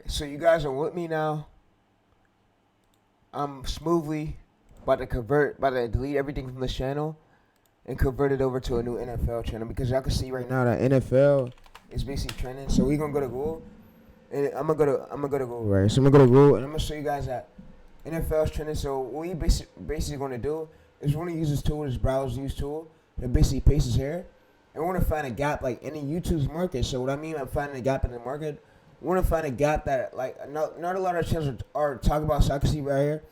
So you guys are with me now. I'm smoothly about to delete everything from this channel and convert it over to a new NFL channel because y'all can see right now that NFL is basically trending. So we're gonna go to Google, and I'm gonna go to Google, right? So I'm gonna go to Google, and I'm gonna show you guys that NFL is trending. So what we basically gonna do is we're gonna use this tool, this browse use tool, that basically pastes here, and we're gonna find a gap like in the YouTube's market. So what I mean by finding a gap in the market, we want to find a gap that like not a lot of channels are talking about. So I can see right here,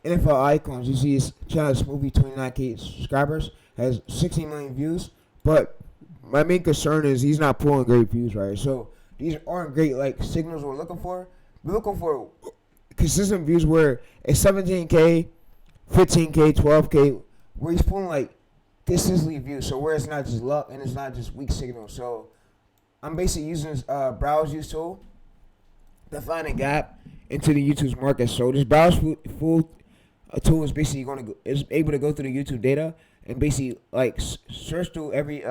NFL icons. You see this channel is movie 29K subscribers, has 16 million views. But my main concern is he's not pulling great views, right? So these aren't great like signals we're looking for. We're looking for consistent views where it's 17K, 15K, 12K, where he's pulling like consistently views. So where it's not just luck and it's not just weak signals. So I'm basically using this browse use tool to find a gap into the YouTube's market. So this browse full tool is basically is able to go through the YouTube data and basically like search through every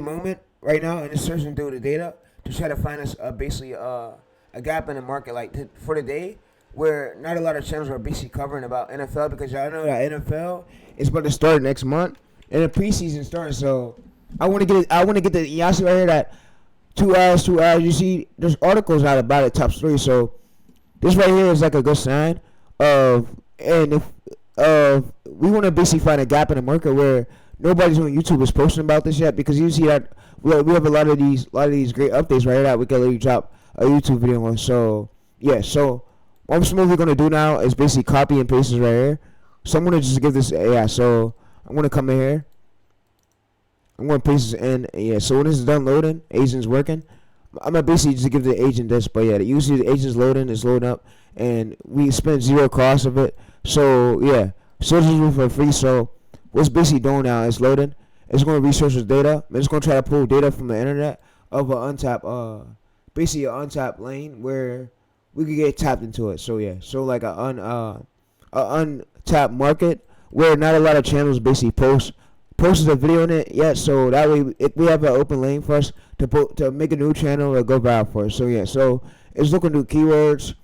moment right now, and it's searching through the data to try to find us basically a gap in the market like for the day where not a lot of channels are basically covering about NFL, because y'all know that NFL is about to start next month and the preseason starting. So I want to get the y'all see right here that 2 hours. You see, there's articles out about it, top 3. So this right here is like a good sign of, and if we want to basically find a gap in the market where nobody's on YouTube is posting about this yet, because you see that we have a lot of these great updates right here that we can literally drop a YouTube video on. So yeah, so what I'm smoothly gonna do now is basically copy and paste this right here. So I'm gonna just give this so I'm gonna come in here. I'm going to paste this in. Yeah, so when this is done loading, agent's working. I'm going to basically just give the agent this. But yeah, usually the agent's loading, it's loading up, and we spend 0 cost of it. So yeah, search is for free. So what's basically doing now is loading. It's going to research this data. It's going to try to pull data from the internet of an untapped, basically an untapped lane where we could get tapped into it. So yeah, so like a untapped market where not a lot of channels basically posted a video in it yet, so that way we have an open lane for us to make a new channel or go viral for us. So yeah, so it's looking through keywords,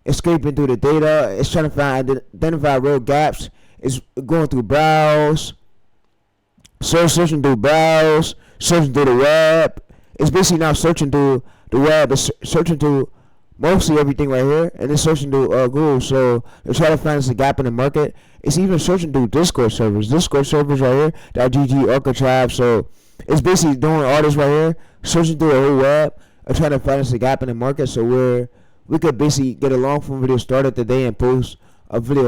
it's scraping through the data, it's trying to identify real gaps, it's going through browse, searching through browse, searching through the web. It's basically now searching through the web, it's searching through mostly everything right here, and it's searching through Google. So they're trying to find us a gap in the market. It's even searching through Discord servers right here, that GG Archive. So it's basically doing all this right here, searching through the whole web, and trying to find us a gap in the market. So we could basically get a long form video started today and post a video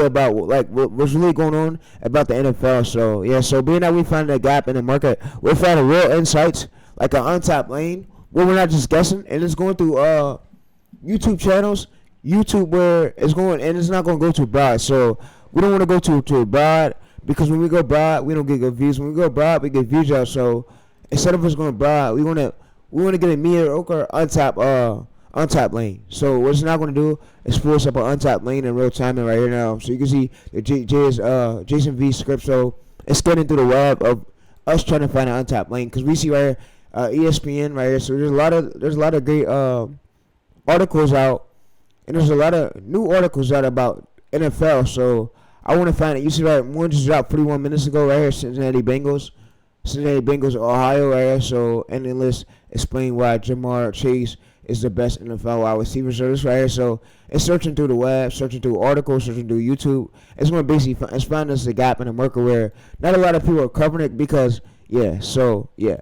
about like what's really going on about the NFL. So yeah, so being that we find a gap in the market, we're finding real insights like an untapped lane where we're not just guessing, and it's going through YouTube channels, YouTube where it's going, and it's not going to go too broad. So we don't want to go too broad, because when we go broad, we don't get good views. When we go broad, we get views out. So instead of us going broad, we want to get a mediocre untapped lane. So what it's not going to do is force up an untapped lane in real time right here now. So you can see the Jason V script. So it's getting through the web of us trying to find an untapped lane, because we see right here ESPN right here. So there's a lot of great articles out, and there's a lot of new articles out about NFL. So I want to find it. You see right, one just dropped 41 minutes ago right here, Cincinnati Bengals, Ohio right here. So, and then let's explain why Jamar Chase is the best NFL wide receiver. So this right here, so it's searching through the web, searching through articles, searching through YouTube. It's going to basically find us a gap in the market where not a lot of people are covering it, because yeah, so yeah.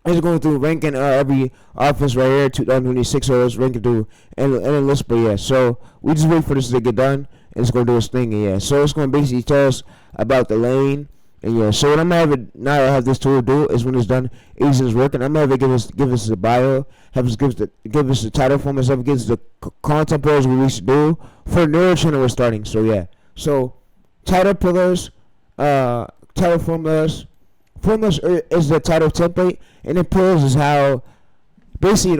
It's going through ranking every offense right here, 2026, so it's ranking through and list. But yeah, so we just wait for this to get done, and it's going to do its thing. And yeah, so it's going to basically tell us about the lane. And yeah, so what I'm going to have this tool do is when it's done, agent's working, I'm going to give us the bio, give us the title form, and stuff, give us the content pillars we need to do for the new channel we're starting. So yeah, so title pillars, title formulas. Formulas is the title template, and then pillars is how basically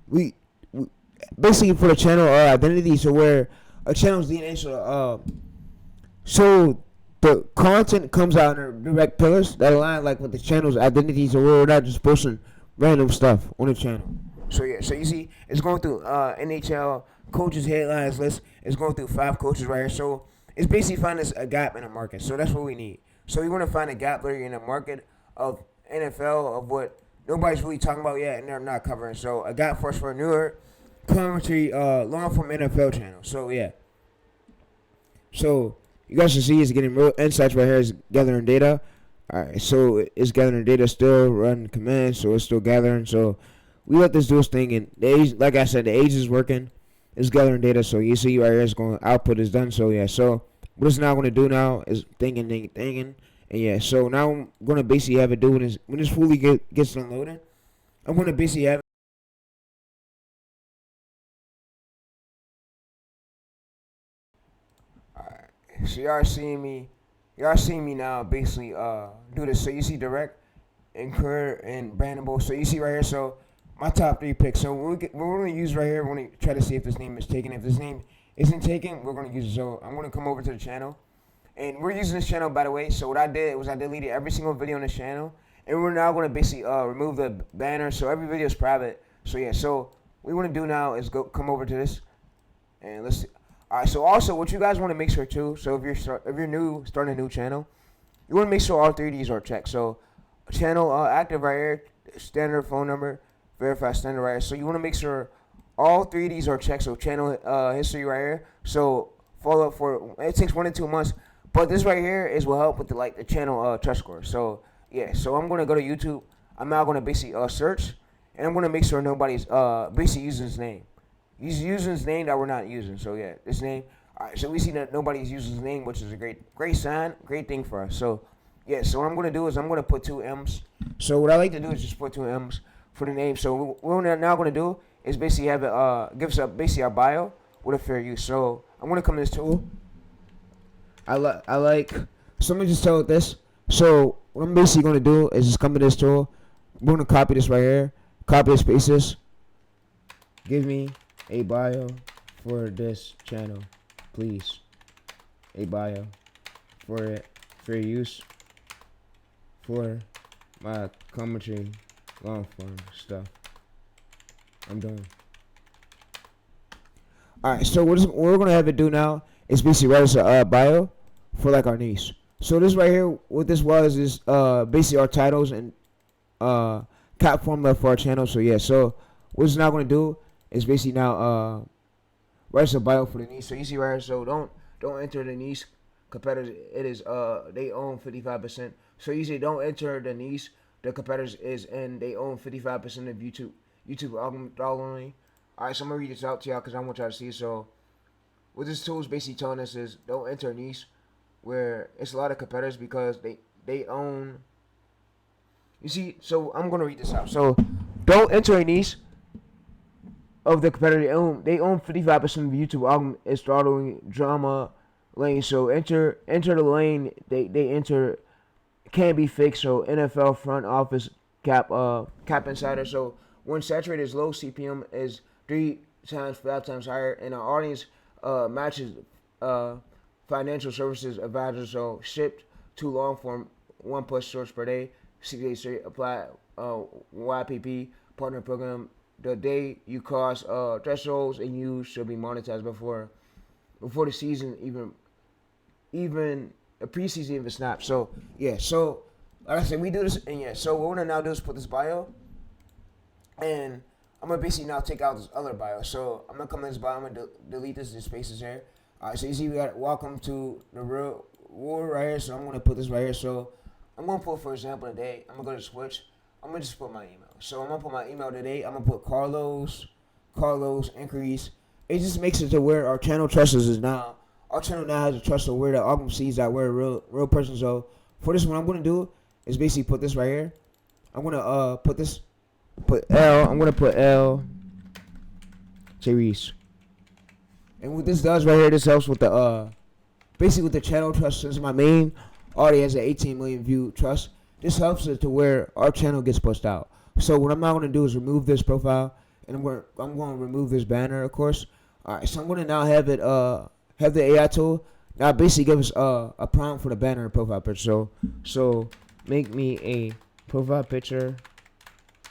we basically for the channel identity. So where a channel's DNA, so the content comes out in direct pillars that align like with the channel's identity. So we're not just posting random stuff on the channel. So yeah, so you see, it's going through NHL coaches headlines list. It's going through 5 coaches right here. So it's basically finding a gap in the market. So that's what we need. So we want to find a gap there in the market of NFL of what nobody's really talking about yet, and they're not covering. So a gap for us for a newer commentary, long form NFL channel. So yeah. So you guys can see it's getting real insights right here. It's gathering data. Alright, so it's gathering data still, running commands, so it's still gathering. So we let this do its thing, and the age, like I said, the age is working. It's gathering data, so you see right here, it's going output is done. So yeah, so what it's now going to do now is thinking, and yeah. So now I'm going to basically have it do when this fully gets unloaded. I'm going to basically have. Alright, so y'all seeing me now basically do this. So you see direct, incur, and brandable. So you see right here. So my top 3 picks. So we're going to use right here. We're going to try to see if this name is taken. If this name isn't taken, we're going to use it. So I'm going to come over to the channel. And we're using this channel, by the way. So what I did was I deleted every single video on this channel. And we're now going to basically remove the banner. So every video is private. So yeah, so what we want to do now is come over to this. And let's see. All right, so also what you guys want to make sure too. So if you're new, starting a new channel, you want to make sure all 3 of these are checked. So channel active right here, standard phone number, verify standard right here. So you want to make sure all 3 of these are checked. So channel history right here. So follow up for it takes 1 to 2 months, but this right here is will help with the channel trust score. So yeah, so I'm gonna go to YouTube. I'm now gonna basically search, and I'm gonna make sure nobody's basically using his name. He's using his name that we're not using. So yeah, this name. All right, so we see that nobody's using his name, which is a great sign, great thing for us. So yeah, so what I'm gonna do is I'm gonna put 2 M's. So what I like to do is just put 2 M's for the name. So what we're now gonna do is basically have it give us basically our bio with a fair use. So I'm gonna come to this tool. I like. So let me just tell it this. So what I'm basically gonna do is just come to this tool. We're gonna copy this right here. Copy this, paste this. Give me a bio for this channel, please. A bio for it, fair use for my commentary, long form stuff. I'm done. Alright, so what we're gonna have it do now is basically write us a bio for like our niche. So this right here, what this was is basically our titles and cap formula for our channel. So yeah, so what it's now gonna do is basically now write us a bio for the niche. So you see right here, so don't enter the niche competitors. It is they own 55%. So you say don't enter the niche the competitors is, and they own 55% of YouTube only. All right, so I'm gonna read this out to y'all because I want y'all to see. So what this tool is basically telling us is don't enter a niche where it's a lot of competitors because they own. You see, so I'm gonna read this out. So don't enter a niche of the competitor. They own 55% of YouTube album is starting drama lane. So enter the lane they enter can be fixed. So NFL front office cap insider. So when saturated is low, CPM is 5 times higher, and our audience matches financial services advisors. So shipped to long form 1+ shorts per day. 6 days straight. Apply YPP partner program. The day you cross thresholds and you should be monetized before the season even a preseason even snaps. So yeah, so like I said, we do this, and yeah, so what we're gonna now do is put this bio, and I'm gonna basically now take out this other bio. So I'm gonna come in this bio, I'm gonna delete this spaces here. All right, so you see we got welcome to the real world right here. So I'm gonna put this right here. So I'm gonna put, for example, today I'm gonna go to switch. I'm gonna just put my email. So I'm gonna put my email today. I'm gonna put Carlos increase. It just makes it to where our channel trusts is now. Our channel now has a trust of where the algorithm sees that we're a real person. So for this, what I'm gonna do is basically put this right here. I'm gonna put L. I'm gonna put L. Reese. And what this does right here, this helps with the basically with the channel trust. Since my main audience has an 18 million view trust, this helps it to where our channel gets pushed out. So what I'm now gonna do is remove this profile, and I'm going to remove this banner, of course. All right, so I'm gonna now have it have the AI tool now basically give us a prompt for the banner and profile picture. So make me a profile picture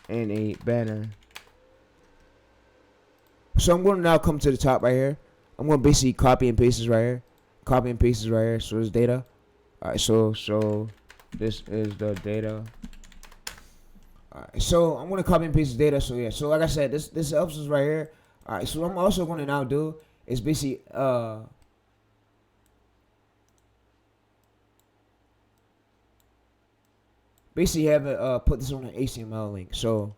and a banner So I'm going to now come to the top right here. I'm going to basically copy and paste this right here. Copy and paste this right here. So this data. Alright, so this is the data. Alright, so I'm gonna copy and paste the data. So yeah, so like I said, this helps us right here. Alright, so what I'm also gonna now do is basically have it put this on an HTML link. So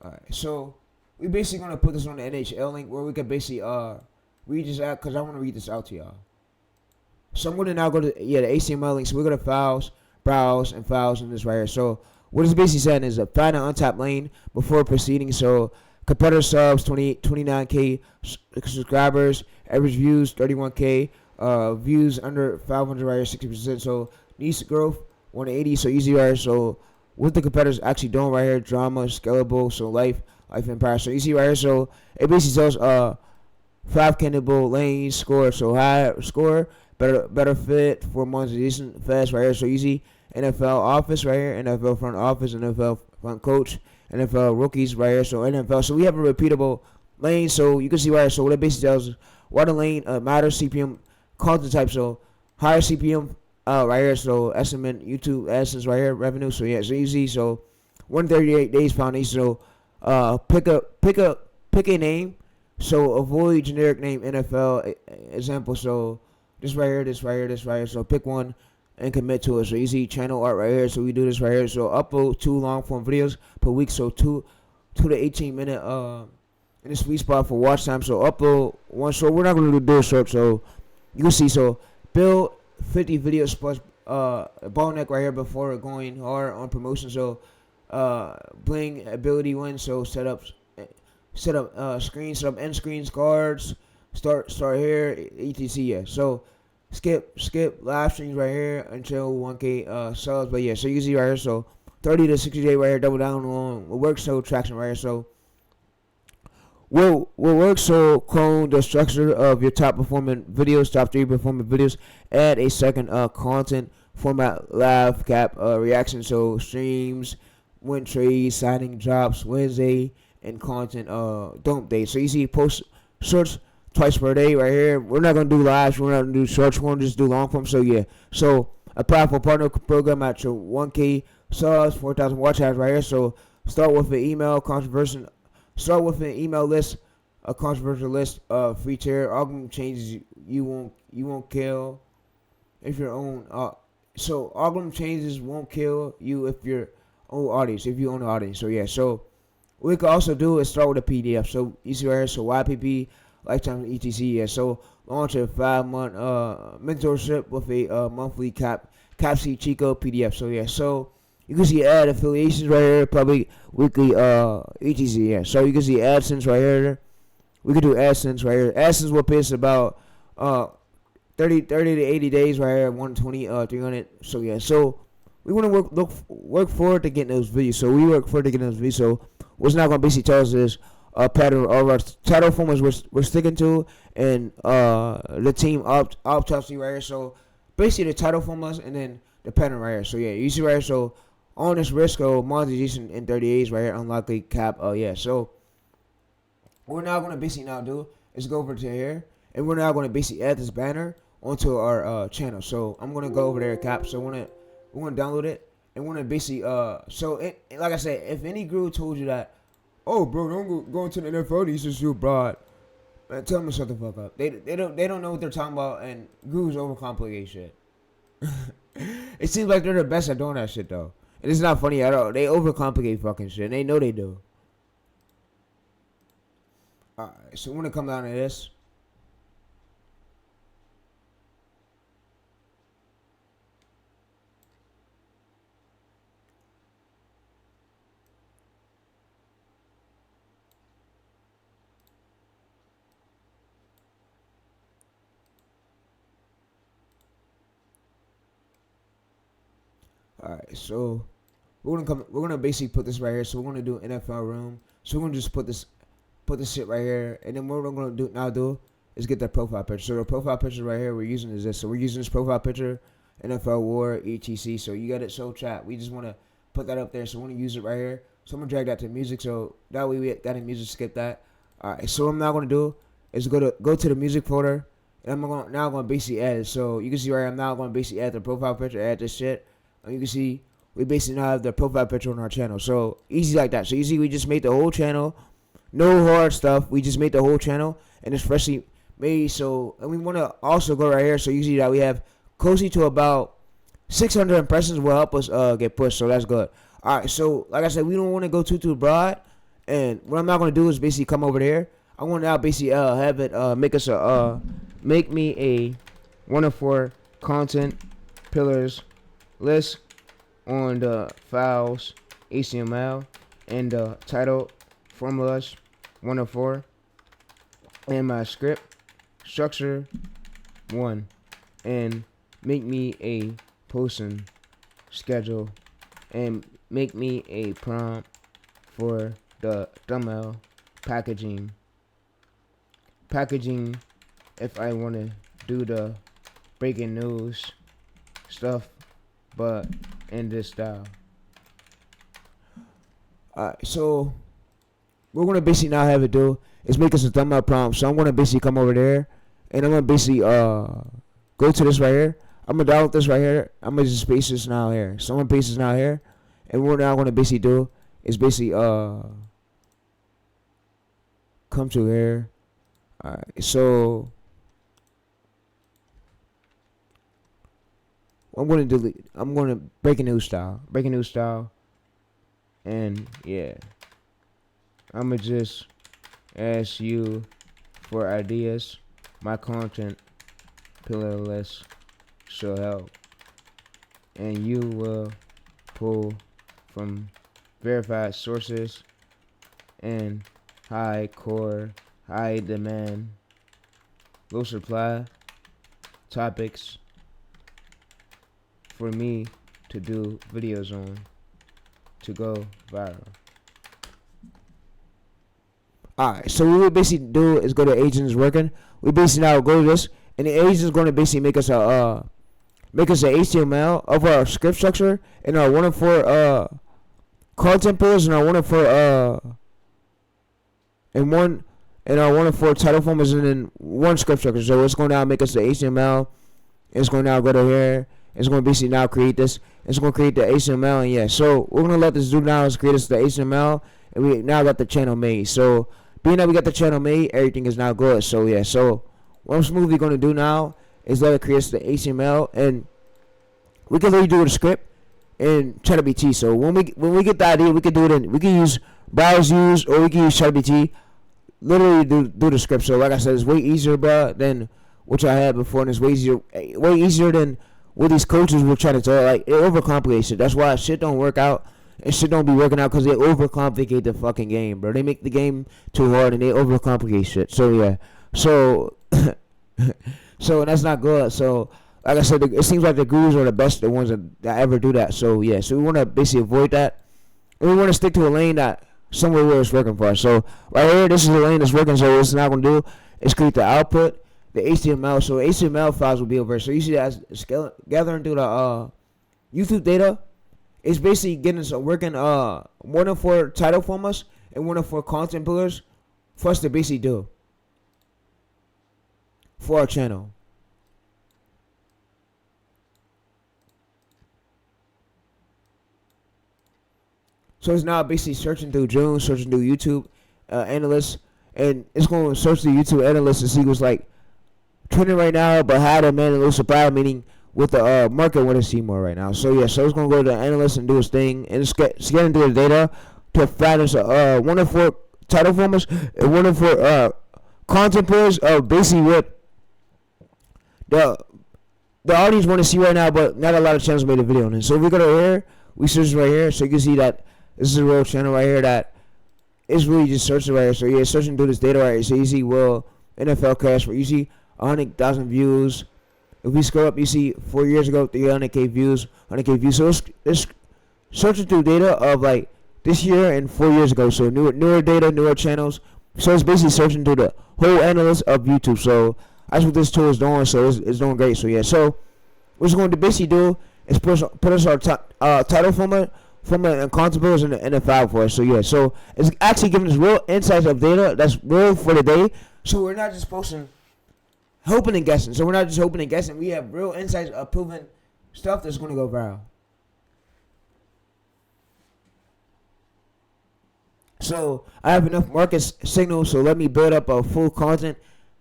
alright, so we basically gonna put this on the NHL link where we can basically read this out because I want to read this out to y'all. So I'm gonna now go to the HTML link. So we're gonna files, browse, and files in this right here. So what it's basically saying is find an untapped lane before proceeding. So competitor subs 29K subscribers, average views 31K, views under 500 right here 60%. So niche growth 180. So easy right here. So what the competitors actually doing right here, drama, scalable, so life empire. So easy right here. So it basically tells 5 candidable lanes score. So high score, better fit for monetization, fast right here. So easy. NFL office right here, NFL front office, NFL front coach, NFL rookies right here. So NFL. So we have a repeatable lane. So you can see right here. So what it basically tells us why the lane matters, CPM, content type. So higher CPM right here. So estimate YouTube AdSense right here, revenue. So yeah, it's easy. So 138 days foundation. So pick a name. So avoid generic name NFL example. So this right here, this right here, this right here. So pick one and commit to it. So easy channel art right here. So we do this right here. So upload 2 long form videos per week. So 2 to 18-minute in the sweet spot for watch time. So upload one. So we're not gonna do a short. So you can see. So build 50 videos plus bottleneck right here before going hard on promotion. So bling ability win. So set up screens, set up end screens, cards, start here, etc. Yeah. So skip live streams right here until 1K subs. But yeah, so you see right here. So 30 to 60 day right here, double down on what works. So traction right here. So what works? So clone the structure of your top performing videos, top 3 performing videos. Add a second content format, live cap reaction. So streams, win trades, signing drops Wednesday, and content dump day. So you see post shorts twice per day right here. We're not gonna do lives, we're not gonna do shorts, we're gonna just do long form. So yeah. So apply for partner program at your 1K subs, 4,000 watch hours right here. So start with an email controversial. Start with an email list, a controversial list, free tier. Algorithm changes you won't kill if your own. So algorithm changes won't kill you if your own audience, if you own the audience. So yeah. So what we can also do is start with a PDF. So you see right here. So YPP lifetime etc. Yeah. So launch a 5-month mentorship with a monthly capsy Chico PDF. So yeah. So you can see ad affiliations right here, public, weekly, etc. Yeah. So you can see AdSense right here. We can do AdSense right here. AdSense will pay us about 30 to 80 days right here, 120, 300. So yeah. So we want to work forward to getting those videos. So we work forward to getting those videos. So what's not going to basically tell us is pattern of our title formats we're sticking to, and the team autopsy right here. So basically the title formats and then the pattern right here. So yeah, you see right here. So on this risk of monetization in 30 days right here, unlikely cap. Yeah. So what we're now going to basically now do is go over to here, and we're now going to basically add this banner onto our channel. So I'm going to go over there, cap. So we're going to download it, and we're going to basically so like I said, if any guru told you that, oh bro, don't go into the NFL, these just you broad, man, tell them to shut the fuck up. They don't know what they're talking about, and gurus overcomplicate shit. It seems like they're the best at doing that shit though. And it's not funny at all. They overcomplicate fucking shit. And they know they do. Alright, so we're gonna come down to this. Alright, so we're gonna basically put this right here. So we're gonna do NFL room. So we're gonna just put this shit right here, and then what we're gonna do is get the profile picture. So the profile picture right here we're using is this. So we're using this profile picture, NFL War, etc. So you got it. So chat. We just want to put that up there. So we want to use it right here. So I'm gonna drag that to music. So that way we got in music. Skip that. All right. So what I'm now gonna do is go to the music folder, and I'm gonna basically add it. So you can see right here, I'm now gonna basically add the profile picture, add this shit, and you can see we basically now have the profile picture on our channel. So easy like that. So you see we just made the whole channel, no hard stuff. We just made the whole channel, and it's freshly made. So and we want to also go right here. So you see that we have closely to about 600 impressions will help us get pushed. So that's good. All right. So like I said, we don't want to go too broad. And what I'm not gonna do is basically come over there. I want to now basically have it make us a make me a 1 of 4 content pillars list on the files HTML and the title formulas 1 of 4 and my script structure 1 and make me a posting schedule and make me a prompt for the thumbnail packaging if I want to do the breaking news stuff but in this style. Alright, so we're gonna basically now have it do is make us a thumbnail prompt. So I'm gonna basically come over there and I'm gonna basically go to this right here. I'm gonna download this right here. I'm gonna just paste this now here. So I'm gonna paste this now here, and what we're now gonna basically do is basically come to here. Alright, so I'm gonna delete. I'm gonna breaking news style, and yeah, I'm gonna just ask you for ideas. My content pillar list should help, and you will pull from verified sources and high demand, low supply topics for me to do videos on to go viral. Alright, so what we basically do is go to agents working. We basically now go to this, and the agent is going to basically make us a HTML of our script structure and our 1 of 4 content pillars and our 1 of 4 and our 1 of 4 title forms and then one script structure. So it's going to now make us the HTML. It's going to now go to here. It's going to basically now create this. It's going to create the HTML, and yeah. So what we're going to let this do now is create us the HTML, and we now got the channel made. So being that we got the channel made, everything is now good. So yeah. So what I'm smoothly going to do now is let it create us the HTML, and we can redo the script in ChatGPT. So when we get the idea, we can do it we can use browse use, or we can use ChatGPT. Literally do the script. So like I said, it's way easier, bro, than what I had before, and it's way easier than what these coaches were trying to tell. Like, it overcomplicates it. That's why shit don't work out, and shit don't be working out, because they overcomplicate the fucking game, bro. They make the game too hard, and they overcomplicate shit. So yeah. So so that's not good. So like I said, it seems like the gurus are the best, the ones that ever do that. So yeah. So we want to basically avoid that, and we want to stick to a lane that somewhere where it's working for us. So right here, this is the lane that's working. So what it's now gonna do is create the output, the HTML. So HTML files will be over. So you see that as gathering through the YouTube data. It's basically getting us working 1 of 4 title formats and 1 of 4 content pillars for us to basically do for our channel. So it's now basically searching through June, searching through YouTube analysts, and it's going to search the YouTube analysts to see what's like trending right now, but how to manage a little supply, meaning with the market want to see more right now. So yeah, so it's going to go to the analyst and do its thing, and it's getting through the data to find us 1 of 4 title formats and 1 of 4 content pillars of basically what the audience want to see right now, but not a lot of channels made a video on it. So if we go to here, we search right here, so you can see that this is a real channel right here that is really just searching right here. So yeah, searching through this data right here. So you see, well, NFL cash, where you see 100,000 views. If we scroll up, you see 4 years ago, 300K views, 100K views. So it's searching through data of like this year and 4 years ago. So newer data, newer channels, So it's basically searching through the whole analyst of YouTube. So that's what this tool is doing. So it's doing great. So yeah. So what it's going to basically do is put us our title from an content builders in the file for us. So yeah. So it's actually giving us real insights of data that's real for the day. So we're not just posting hoping and guessing. So we're not just hoping and guessing. We have real insights of proven stuff that's going to go viral. So I have enough market signals, so let me build up a full content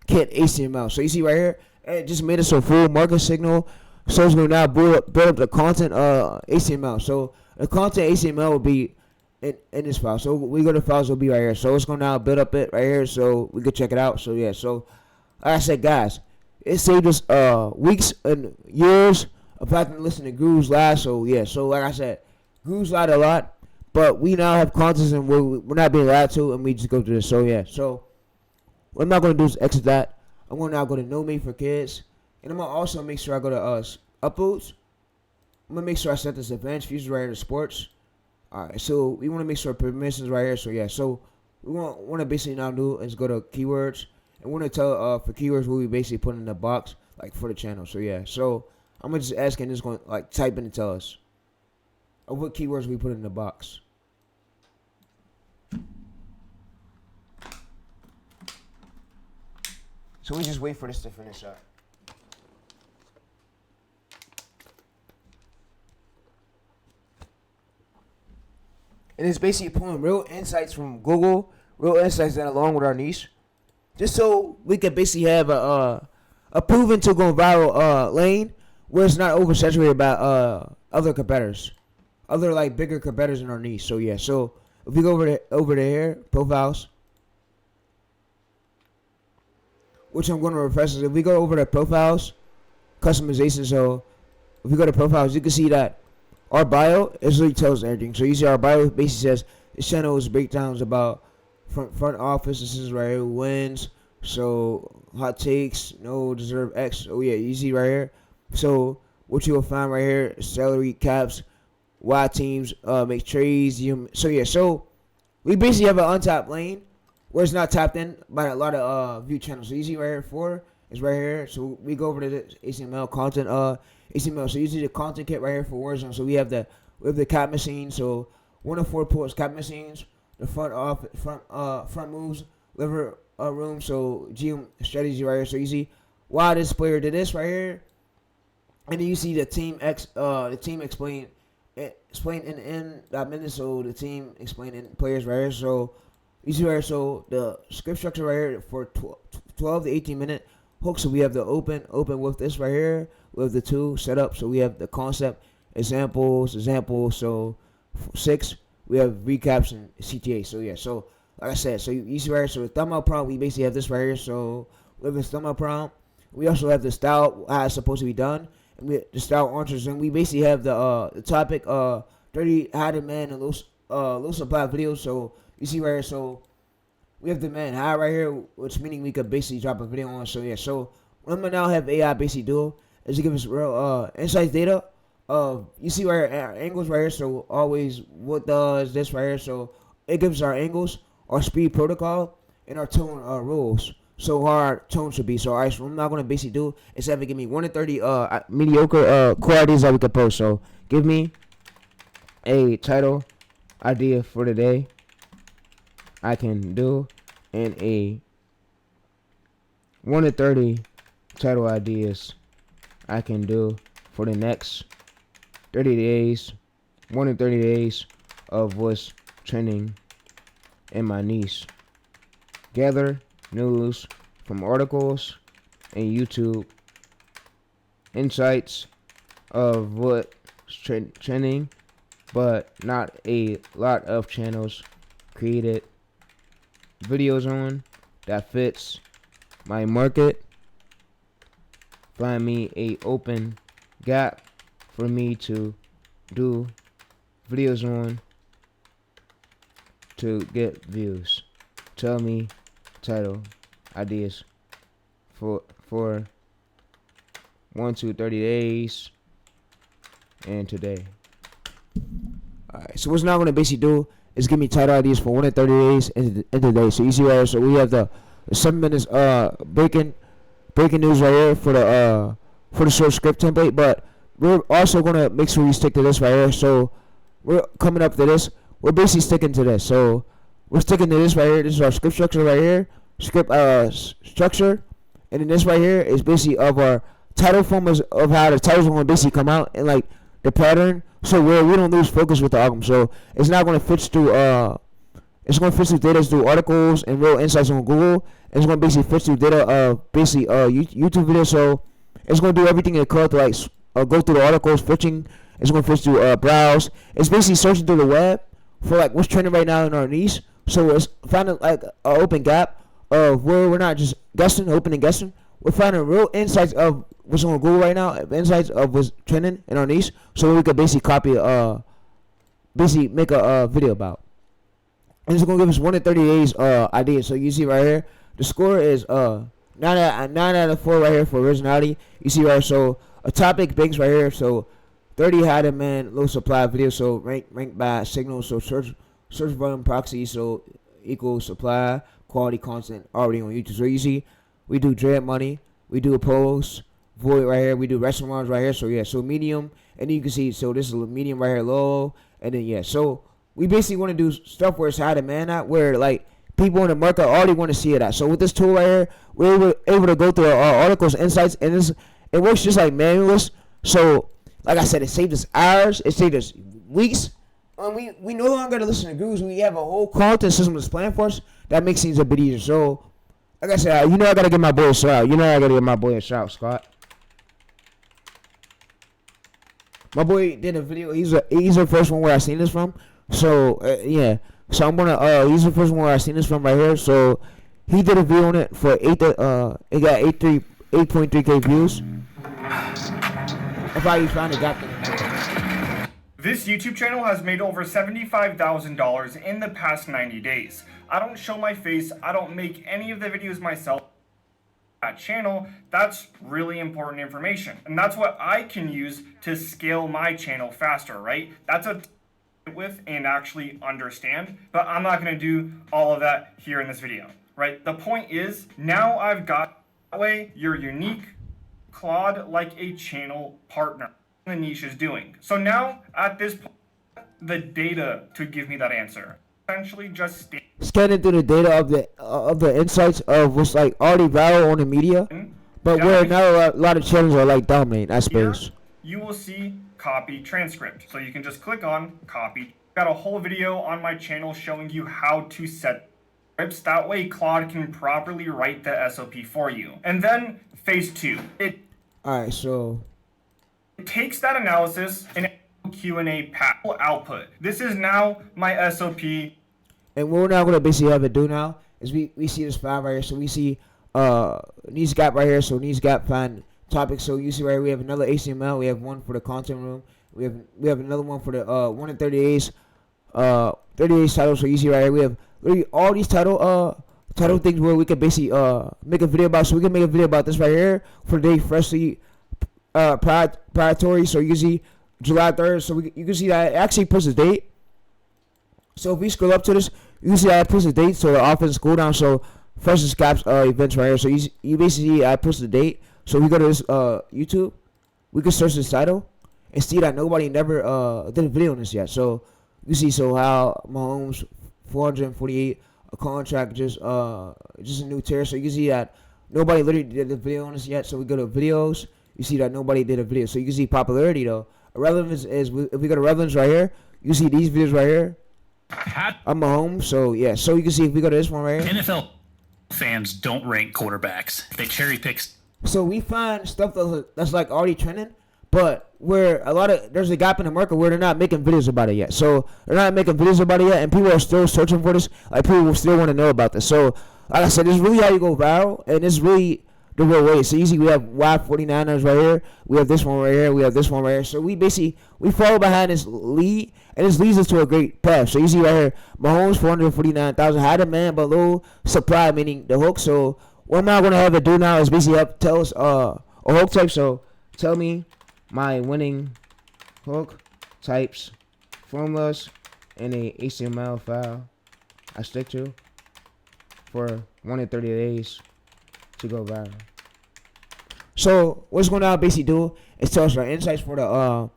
kit HTML. So you see right here, it just made us a full market signal. So it's going to now build up the content HTML. So the content HTML will be in this file. So we go to files, will be right here. So it's going to now build up it right here, so we can check it out. So yeah, so like I said, guys, it saved us weeks and years of having to listen to Guru's live. So yeah, so like I said, Guru's lied a lot. But we now have content and we're not being lied to, and we just go through this. So yeah, so what I'm not going to do is exit that. I'm going to now go to No Made for Kids, and I'm going to also make sure I go to uploads. I'm going to make sure I set this advanced features right here to sports. All right, so we want to make sure permissions right here. So yeah, so we want to basically now do is go to keywords, and we want to tell for keywords what we basically put in the box like for the channel. So yeah, so I'm gonna just ask and just going like type in and tell us of what keywords we put in the box. So we just wait for this to finish up. And it's basically pulling real insights from Google, real insights that along with our niche, just so we can basically have a proven to go viral lane where it's not oversaturated by other competitors, other like bigger competitors in our niche. So yeah, so if we go over to here, profiles, which I'm going to refresh. If we go over to profiles, customization, so if we go to profiles, you can see that our bio really tells everything. So you see our bio basically says this channel is breakdowns about front office. This is right here, wins. So hot takes, no deserve X. Oh yeah, you see right here. So what you will find right here, salary caps, why teams make trades. So yeah, so we basically have an untapped lane where it's not tapped in by a lot of view channels. So you see right here, 4 is right here. So we go over to the HTML content HTML. So you see the content kit right here for Warzone. So we have the cap machine. So 1 of 4 ports cap machines. The front moves, liver room. So GM strategy right here. So you see why this player did this right here, and then you see the team explain in that minute. So the team explaining players right here. So you see right here, so the script structure right here for 12 to 18 minute hook. So we have the open with this right here. We have the 2 set up. So we have the concept, examples. So 6, we have recaps and CTA. So yeah, so like I said, so you see right here, so the thumbnail prompt, we basically have this right here. So we have this thumbnail prompt. We also have the style, how it's supposed to be done. And we have the style answers. And we basically have the topic, 30 high demand and low supply videos. So you see right here, so we have demand high right here, which meaning we could basically drop a video on. So yeah, so what I'm gonna now have AI basically do is to give us real insights data of, you see right here, our angles right here. So always what does this right here? So it gives our angles, our speed protocol, and our tone rules. So how our tone should be. So alright, so what I'm not gonna basically do is have it give me 1 to 30 mediocre core ideas that we could post. So give me a title idea for the day I can do, and a 1 to 30 title ideas I can do for the next 30 days, 1 to 30 days of what's trending in my niche. Gather news from articles and YouTube, insights of what's trending, but not a lot of channels created videos on that fits my market. Find me a open gap for me to do videos on to get views. Tell me title ideas for 1 to 30 days and today. Alright, so what's now going to basically do is give me title ideas for 1 to 30 days in the day. So you see right here. So we have the 7 minutes breaking news right here for the short script template. But we're also gonna make sure we stick to this right here. So we're coming up to this. We're basically sticking to this. So we're sticking to this right here. This is our script structure right here. Script structure, and then this right here is basically of our title form of how the titles are gonna basically come out and like the pattern. So where we don't lose focus with the album. So it's not gonna fit through it's gonna fit through data through articles and real insights on Google. And it's gonna basically fit through data basically YouTube videos. So it's gonna do everything in code to like go through the articles, fetching. It's gonna fit through browse. It's basically searching through the web for like what's trending right now in our niche. So it's finding like an open gap of where we're not just guessing, open and guessing. We're finding real insights of what's on Google right now, insights of what's trending in our niche, so we could basically copy, basically make a video about. And it's gonna give us 1 to 30 days ideas. So you see right here, the score is 9 out of 4 right here for originality. You see right here, so a topic banks right here. So 30 high demand, low supply video. So rank by signal. So search volume proxy. So equals supply quality content already on YouTube. So you see, we do dread money, we do a post void right here, we do restaurants right here. So yeah, so medium, and then you can see, so this is medium right here, low, and then yeah, so we basically want to do stuff where it's high demand at, where like people in the market already want to see it at. So with this tool right here, we're able to go through our articles, insights, and it works just like manuals. So like I said, it saved us hours, it saved us weeks. We no longer gotta listen to gurus. We have a whole content system that's planned for us that makes things a bit easier. So, like I said, I gotta give my boy a shout. I gotta give my boy a shout, Scott. My boy did a video. He's the first one where I seen this from. So yeah. So I'm gonna he's the first one where I seen this from right here. So he did a video on it for it got 8.3K views. If I found it, got the. This YouTube channel has made over $75,000 in the past 90 days. I don't show my face, I don't make any of the videos myself. That channel, that's really important information. And that's what I can use to scale my channel faster, right? That's a with and actually understand, but I'm not gonna do all of that here in this video, right? The point is, now I've got, that way you're unique, Claude like a channel partner. The niche is doing. So now at this point, the data to give me that answer. Essentially just scanning through the data of the insights of what's like already viral on the media, but where now a lot of channels are like dominating that space. You will see copy transcript. So you can just click on copy. Got a whole video on my channel showing you how to set scripts. That way Claude can properly write the SOP for you. And then phase 2. Alright, so it takes that analysis and Q&A output. This is now my SOP. And what we're now going to basically have it do now is we see this file right here. So we see needs gap right here. So needs gap find topic. So you see right here we have another HTML. We have one for the content room. We have another one for the 1 in 30 days. 30 days title. So you see right here we have literally all these title things where we can basically make a video about. So we can make a video about this right here for the day freshly proprietary. So you can see July 3rd. So you can see that it actually puts the date. So if we scroll up to this, you can see that it puts the date. So the offense cool down. So freshest caps events right here. So you basically see I puts the date. So we go to this YouTube, we can search this title and see that nobody never did a video on this yet. So you see how Mahomes 448 a contract just a new tier. So you can see that nobody literally did a video on this yet. So we go to videos. You see that nobody did a video. So you can see popularity though. Relevance is if we go to relevance right here, you see these videos right here. I'm Mahomes. So yeah. So you can see if we go to this one right here. NFL fans don't rank quarterbacks. They cherry pick. So we find stuff that's like already trending, but where there's a gap in the market where they're not making videos about it yet. So they're not making videos about it yet, and people are still searching for this. Like people will still want to know about this. So like I said, this is really how you go viral, and it's really the real way. So easy. We have Y49ers right here. We have this one right here. We have this one right here. So we follow behind this lead, and this leads us to a great path. So you see right here, Mahomes 449,000 high demand but low supply, meaning the hook. So what I'm now gonna have it do now is basically tell us a hook type. So tell me my winning hook types, formulas, and a HTML file I stick to for 1 to 30 days to go viral. So what's going to basically do is tell us our insights for the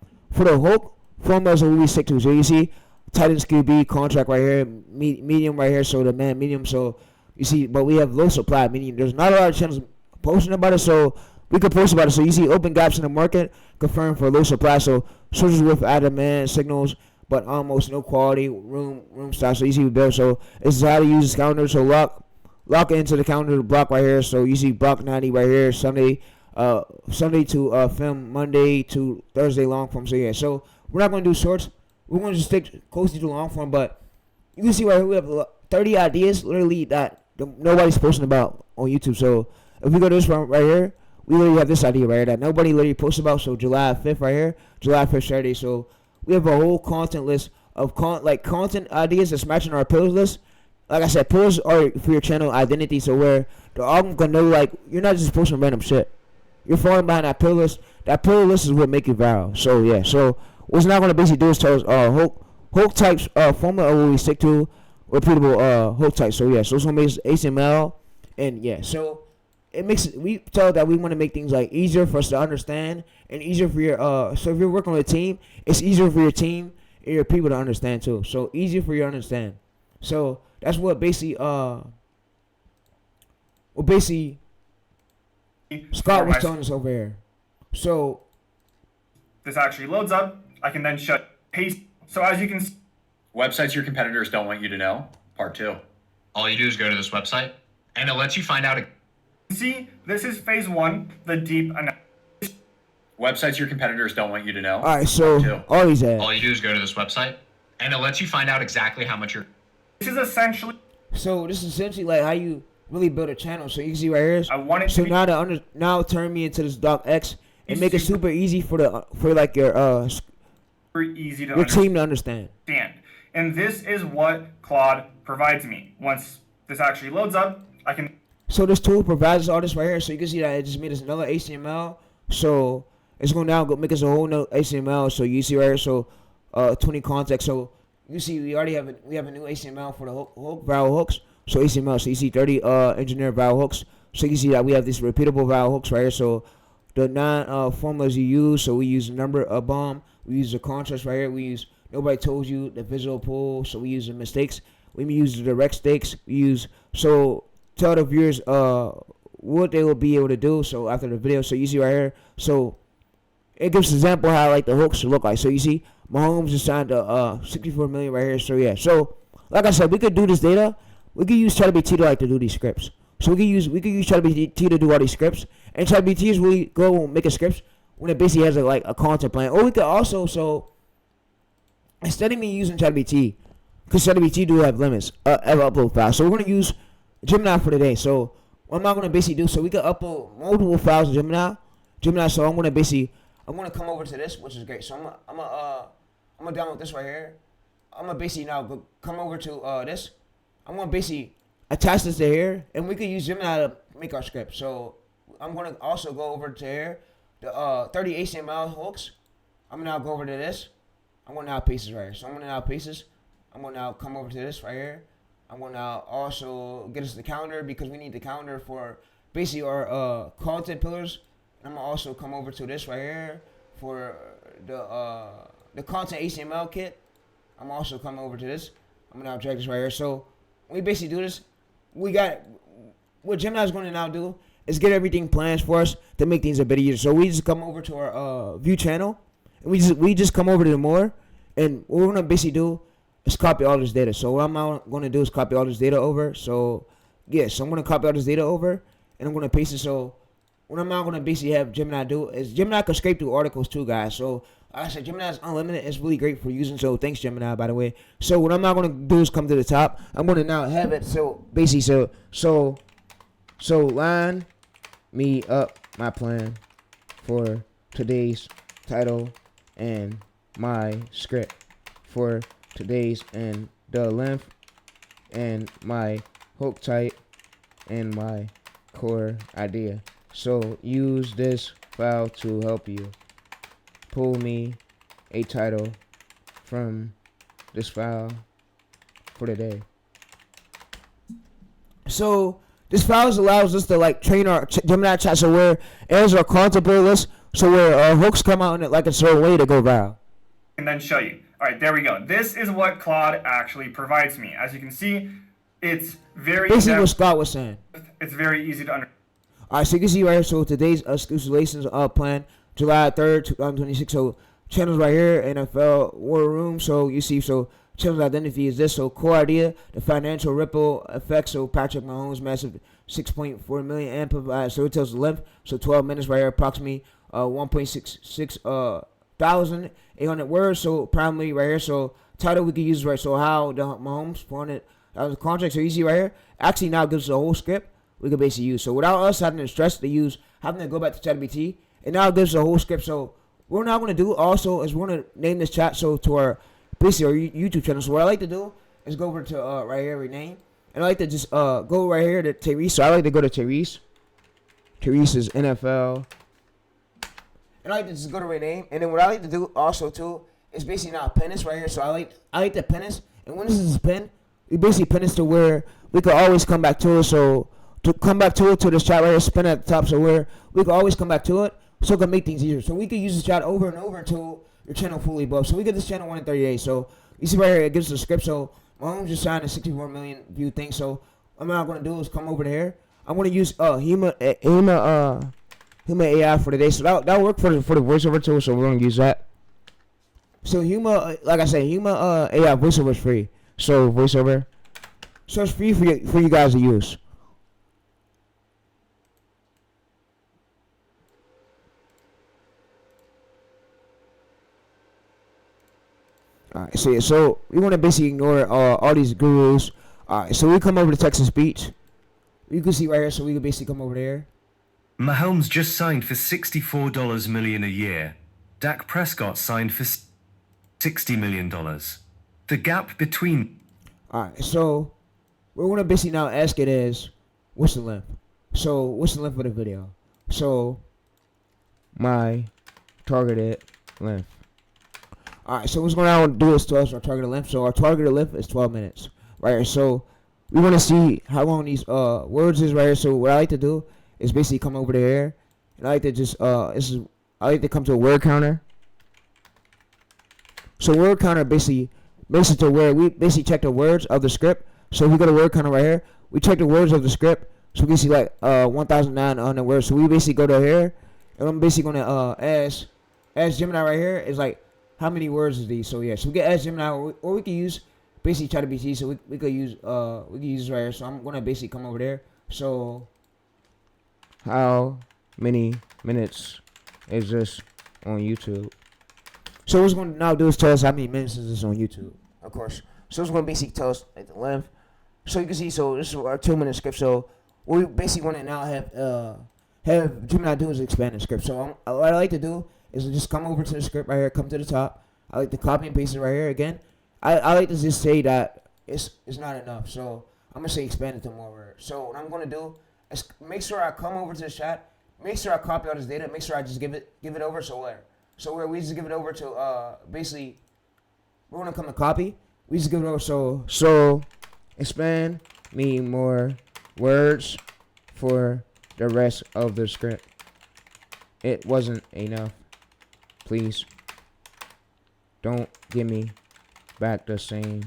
hook formulas that we stick to. So you see Titans QB contract right here, medium right here, so the man medium. So you see, but we have low supply, meaning there's not a lot of channels posting about it, so we could post about it. So you see open gaps in the market confirmed for low supply. So searches with add demand signals, but almost no quality room style. So you see we build. So this is how to use this calendar. So lock into the calendar block right here. So you see block 90 right here, Sunday to film, Monday to Thursday long form. So yeah, so we're not going to do shorts. We're going to just stick closely to long form. But you can see right here we have 30 ideas literally that nobody's posting about on YouTube. So if we go to this one right here, we literally have this idea right here that nobody literally posts about. So July 5th right here, July 5th Saturday. So we have a whole content list of content ideas that's matching our pillars list. Like I said, pillars are for your channel identity. So where the algorithm can know like you're not just posting random shit. You're falling behind that pillar list. That pillar list is what make you viral. So yeah. So what's not going to basically do is tell us hook types formula or what we stick to repeatable hook types. So yeah. So it's going to make HTML and yeah. So it makes we tell that we want to make things like easier for us to understand and easier for your so if you're working with a team, it's easier for your team and your people to understand too. So easier for you to understand. So that's what basically Scott was telling us over here. So this actually loads up. I can then paste. So as you can see, websites your competitors don't want you to know, part 2. All you do is go to this website, and it lets you find out. See, this is phase 1, the deep analysis. Websites your competitors don't want you to know. All right, so all these ads. All you do is go to this website, and it lets you find out exactly how much you're. This is essentially like how you really build a channel. So you can see right here. I want it so to be now turn me into this doc X and make it super easy for like your very easy to your team to understand. And this is what Claude provides me. Once this actually loads up, I can. So this tool provides us all this right here. So you can see that it just made us another HTML. So it's going to now make us a whole new HTML. So you see right here. So 20 context. So you see we already have we have a new HTML for the hook viral hooks. So HTML. So you see 30 engineered viral hooks. So you can see that we have these repeatable viral hooks right here. So the 9 formulas you use. So we use number of bomb. We use the contrast right here. We use nobody told you the visual pull. So we use the mistakes. We use the direct stakes. We use tell the viewers what they will be able to do. So after the video, so you see right here. So it gives an example how like the hooks should look like. So you see Mahomes is signed to 64 million right here. So yeah. So like I said, we could do this data. We could use ChatGPT to do these scripts. So we could use ChatGPT to do all these scripts. And ChatGPT is really go and make a script when it basically has a content plan. Or we could also instead of me using ChatGPT, because ChatGPT do have limits of upload files. So we're gonna use Gemini for today. So what am I gonna basically do? So we can upload multiple files to Gemini. So I'm gonna come over to this, which is great. So I'm gonna download this right here. I'm gonna basically now come over to this. I'm gonna basically attach this to here, and we can use Gemini to make our script. So I'm gonna also go over to here, the 30 HTML hooks. I'm gonna now go over to this. I'm gonna now paste this right here. So I'm gonna now paste this. I'm gonna now come over to this right here. I'm gonna now also get us the calendar because we need the calendar for basically our content pillars. And I'm gonna also come over to this right here for the content HTML kit. I'm also coming over to this. I'm gonna now drag this right here. So when we basically do this, we got what Gemini's gonna now do is get everything planned for us to make things a bit easier. So we just come over to our view channel, and we just come over to the more, and what we're gonna basically do is copy all this data. So what I'm now gonna do is copy all this data over. So yeah, so I'm gonna copy all this data over, and I'm gonna paste it. So what I'm now gonna basically have Gemini do is Gemini can scrape through articles too, guys. So like I said, Gemini is unlimited. It's really great for using. So thanks, Gemini, by the way. So what I'm now gonna do is come to the top. I'm gonna now have it. So basically, so line me up my plan for today's title and my script for today's and the length and my hook type and my core idea. So use this file to help you pull me a title from this file for today. So this file allows us to like train our Gemini chat, so where as our content playlist, so where our hooks come out in it like a certain way to go viral. And then show you. All right, there we go. This is what Claude actually provides me. As you can see, it's very basically what Scott was saying. It's very easy to understand. All right, so you can see right here. So today's exclusive license plan, July 3rd, 2026. So channels right here, NFL War Room. So you see, so channel's identity is this. So core idea, the financial ripple effect. So Patrick Mahomes, massive 6.4 million amplified. So it tells the length. So 12 minutes right here, approximately 1.66 thousand 800 words. So primarily right here. So title we can use right. So how the Mahomes 400,000 contract. So you see right here, actually now gives us a whole script we can basically use. So without us having to stress to use, having to go back to ChatGPT, it now gives us a whole script. So what we're now going to do also is we're going to name this chat so to our basically our YouTube channel. So what I like to do is go over to right here, rename, and I like to just go right here to Tyrese. So I like to go to Tyrese. Tyrese is NFL. And I like to just go to rename. And then what I like to do also too is basically now pin this right here. So I like to pin this. And when this is pinned, we basically pin this to where we can always come back to it. So to come back to it, to this chat right here, spin at the top, so where we can always come back to it, so it can make things easier. So we can use this chat over and over until your channel fully buffed. So we get this channel 1 in 30 days. So you see right here, it gives us a script. So Mahomes just signed a 64 million view thing. So what I'm going to do is come over to here. I'm going to use Huma AI for today. So that'll work for the voiceover tool. So we're going to use that. So Huma, like I said, Huma AI voiceover is free. So voiceover, so it's free for you guys to use. Alright, so yeah, so we want to basically ignore all these gurus. Alright, so we come over to text and speech. You can see right here, so we can basically come over there. Mahomes just signed for $64 million a year. Dak Prescott signed for $60 million. The gap between... Alright, so we're going to basically now ask it is, what's the length? So, what's the length of the video? So, my targeted length. Alright, so what's going on to do is to us our targeted length. So our targeted length is 12 minutes. Right here. So we want to see how long these words is right here. So what I like to do is basically come over to here. And I like to just I like to come to a word counter. So word counter basically makes it to where we basically check the words of the script. So if we go to word counter right here, we check the words of the script. So we can see like 1,900 words. So we basically go to here, and I'm basically gonna ask Gemini right here is like, how many words is these? So yeah, so we can ask Gemini, or we can use basically ChatGPT. So we could use this right here. So I'm gonna basically come over there. So how many minutes is this on YouTube? So what's going to now do is tell us how many minutes is this on YouTube, of course. So it's going to basically tell us like the length. So you can see, so this is our 2-minute script. So what we basically want to now have Gemini do is expand the script. So what I like to do is just come over to the script right here, come to the top. I like to copy and paste it right here again. I like to just say that it's not enough. So I'm going to say expand it to more words. So what I'm going to do is make sure I come over to the chat, make sure I copy all this data, make sure I just give it over. So where we just give it over to basically, we're going to come to copy. We just give it over. So expand me more words for the rest of the script. It wasn't enough. Please don't give me back the same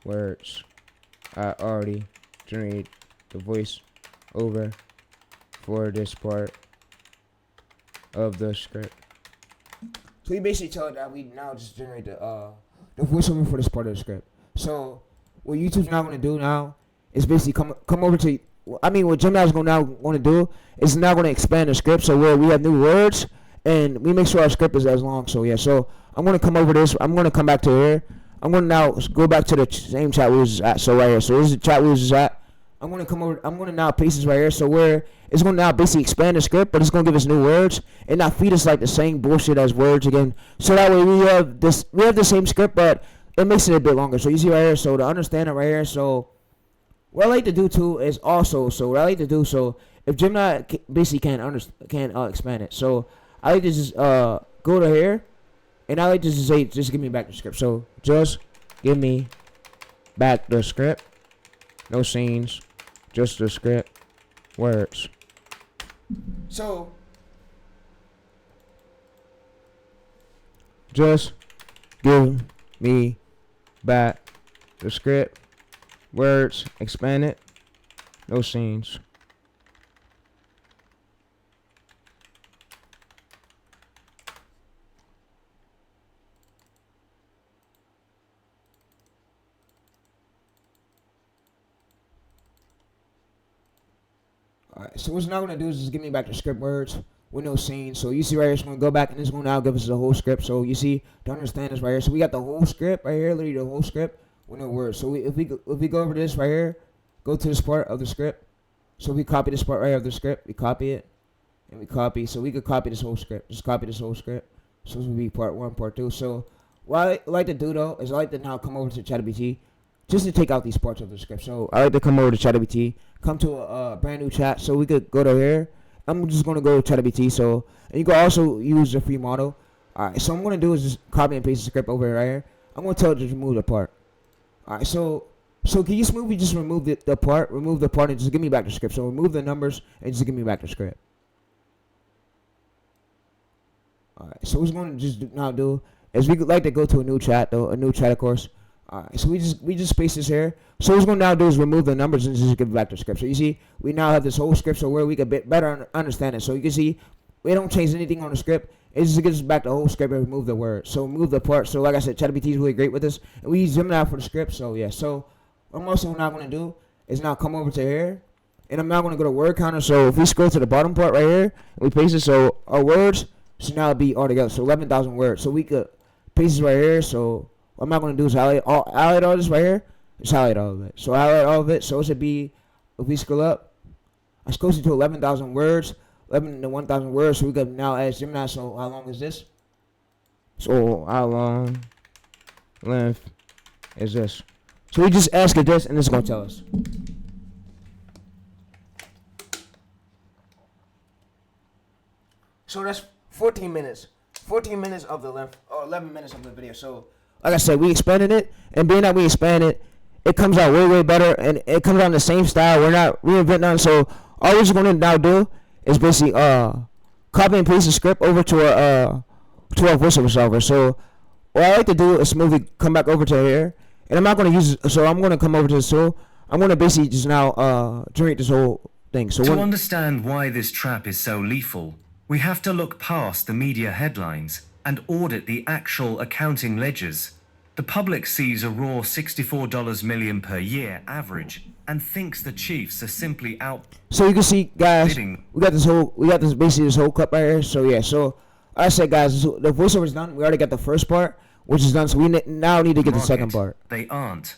words. I already generated the voice over for this part of the script. So we basically tell it that we now just generate the voiceover for this part of the script. So what YouTube's now going to do now is basically come over to, I mean, what Gemini's going to do is now going to expand the script. So where we have new words and we make sure our script is as long. So yeah, so I'm going to come over this. I'm going to come back to here. I'm going to now go back to the same chat we was at. So right here. So this is the chat we was at. I'm going to come over. I'm going to now paste this right here. So where it's going to now basically expand the script, but it's going to give us new words and not feed us like the same bullshit as words again. So that way we have the same script, but it makes it a bit longer. So you see right here. So to understand it right here. So what I like to do too is also, so what I like to do, so if Gemini basically can't expand it, so I like to just go to here, and I like to just say, just give me back the script. So just give me back the script. No scenes, just the script, words. So, just give me back the script, words, expand it, no scenes. Alright, so what's now gonna do is just give me back the script words with no scenes. So you see right here, it's gonna go back and it's gonna now give us the whole script. So you see, to understand this right here. So we got the whole script right here, literally the whole script with no words. So if we go over this right here, go to this part of the script. So we copy this part right here of the script, we copy it, and we copy. So we could copy this whole script. Just copy this whole script. So this will be part 1, part 2. So what I like to do though is I like to now come over to ChatGPT just to take out these parts of the script. So I like to come over to ChatGPT, come to a brand new chat. So we could go to here. I'm just gonna go to ChatGPT. So and you can also use the free model. Alright, so what I'm gonna do is just copy and paste the script over right here. I'm gonna tell it to remove the part. Alright, so can you smoothly just remove the part, and just give me back the script. So remove the numbers and just give me back the script. Alright, so what we're gonna just now do is we could like to go to a new chat though, a new chat of course. Alright, so we just paste this here. So what we're going to now do is remove the numbers and just give it back to the script. So you see, we now have this whole script so where we can better understand it. So you can see, we don't change anything on the script. It just gives us back the whole script and remove the word. So remove the part. So like I said, ChatGPT is really great with this. And we use Gemini for the script. So yeah, so what I'm also now going to do is now come over to here. And I'm now going to go to word counter. So if we scroll to the bottom part right here, and we paste it, so our words should now be all together. So 11,000 words. So we could paste this right here. So what I'm not going to do is highlight all this right here. Just highlight all of it. So highlight all of it. So it should be, if we scroll up, I scroll to 11,000 words, 11 to 1,000 words. So we can now ask Gemini, so how long is this? So how long length is this? So we just ask it this and it's going to tell us. So that's 14 minutes. 14 minutes of the length, or 11 minutes of the video. So like I said, we expanded it, and being that we expanded, it comes out way better, and it comes out in the same style. We're not reinventing none. So all we're just gonna now do is basically copy and paste the script over to our voiceover solver. So what I like to do is smoothly come back over to here, and I'm not gonna use it. So I'm gonna come over to this tool. I'm gonna basically just now generate this whole thing. So to understand why this trap is so lethal, we have to look past the media headlines and audit the actual accounting ledgers. The public sees a raw $64 million per year average and thinks the Chiefs are simply out. So you can see, guys, we got this basically this whole clip right here. So yeah, so I said, guys, the voiceover is done. We already got the first part, which is done. So we now need to get the second part. They aren't.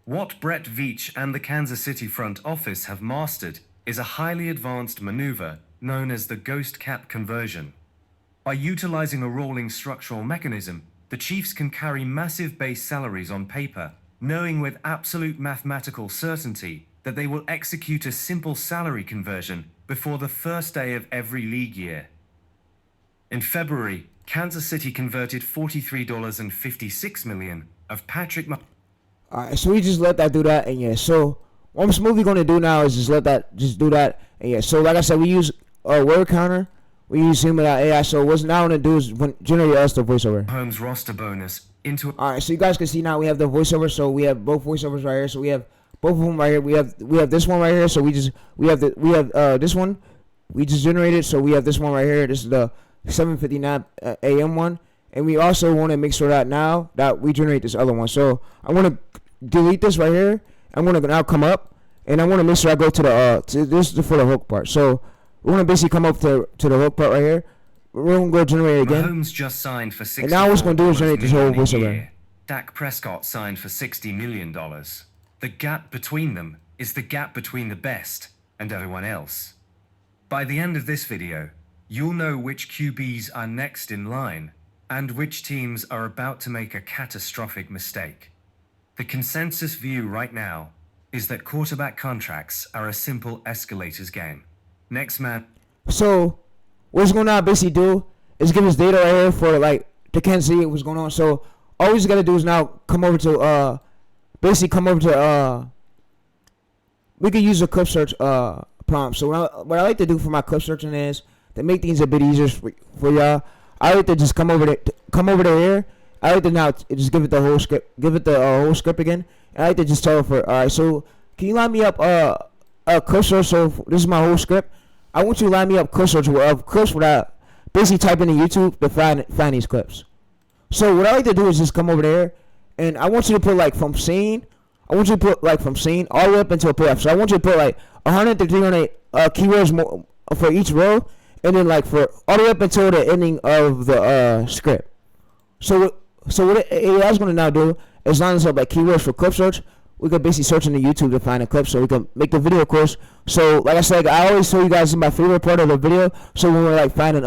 What Brett Veach and the Kansas City front office have mastered is a highly advanced maneuver known as the ghost cap conversion. By utilizing a rolling structural mechanism, the Chiefs can carry massive base salaries on paper, knowing with absolute mathematical certainty that they will execute a simple salary conversion before the first day of every league year. In February, Kansas City converted $43.56 million of Patrick Alright, so we just let that do that, and yeah, so what I'm smoothly going to do now is just do that, and yeah, so like I said, we use a word counter. We use him without AI, so what's now going to do is generate us the voiceover. Holmes roster bonus into. Alright, so you guys can see now we have the voiceover, so we have both voiceovers right here. So we have both of them right here. We have this one right here. So we have this one. We just generated. So we have this one right here. This is the 7:59 a.m. one, and we also want to make sure that now that we generate this other one. So I want to delete this right here. I'm going to now come up, and I want to make sure I go to the this is for the hook part. So we're going to basically come up to the hook part right here. We're going to go generate it again. Mahomes just signed for $60 million. And now what's going to do is generate this whole voiceover. Dak Prescott signed for $60 million. The gap between them is the gap between the best and everyone else. By the end of this video, you'll know which QBs are next in line and which teams are about to make a catastrophic mistake. The consensus view right now is that quarterback contracts are a simple escalators game. Next man. So what it's going to basically do is give us data right here for like the Kansas City what's going on. So all we just gotta do is now come over to basically come over to we could use a clip search prompt. So what I like to do for my clip searching is to make things a bit easier for y'all. I like to just come over to here. I like to now just give it the whole script, whole script again. And I like to just tell it for, all right. So can you line me up a clip search? So this is my whole script. I want you to line me up clip search of clips without basically typing in YouTube to find these clips. So what I like to do is just come over there, and I want you to put like from scene. I want you to put like from scene all the way up until a PDF. So I want you to put like 100 to 300 keywords more for each row, and then like for all the way up until the ending of the script. So what AI is going to now do is line us up like keywords for clip search. We could basically search into YouTube to find a clip, so we can make the video course. So like I said, I always show you guys my favorite part of the video. So when we're like finding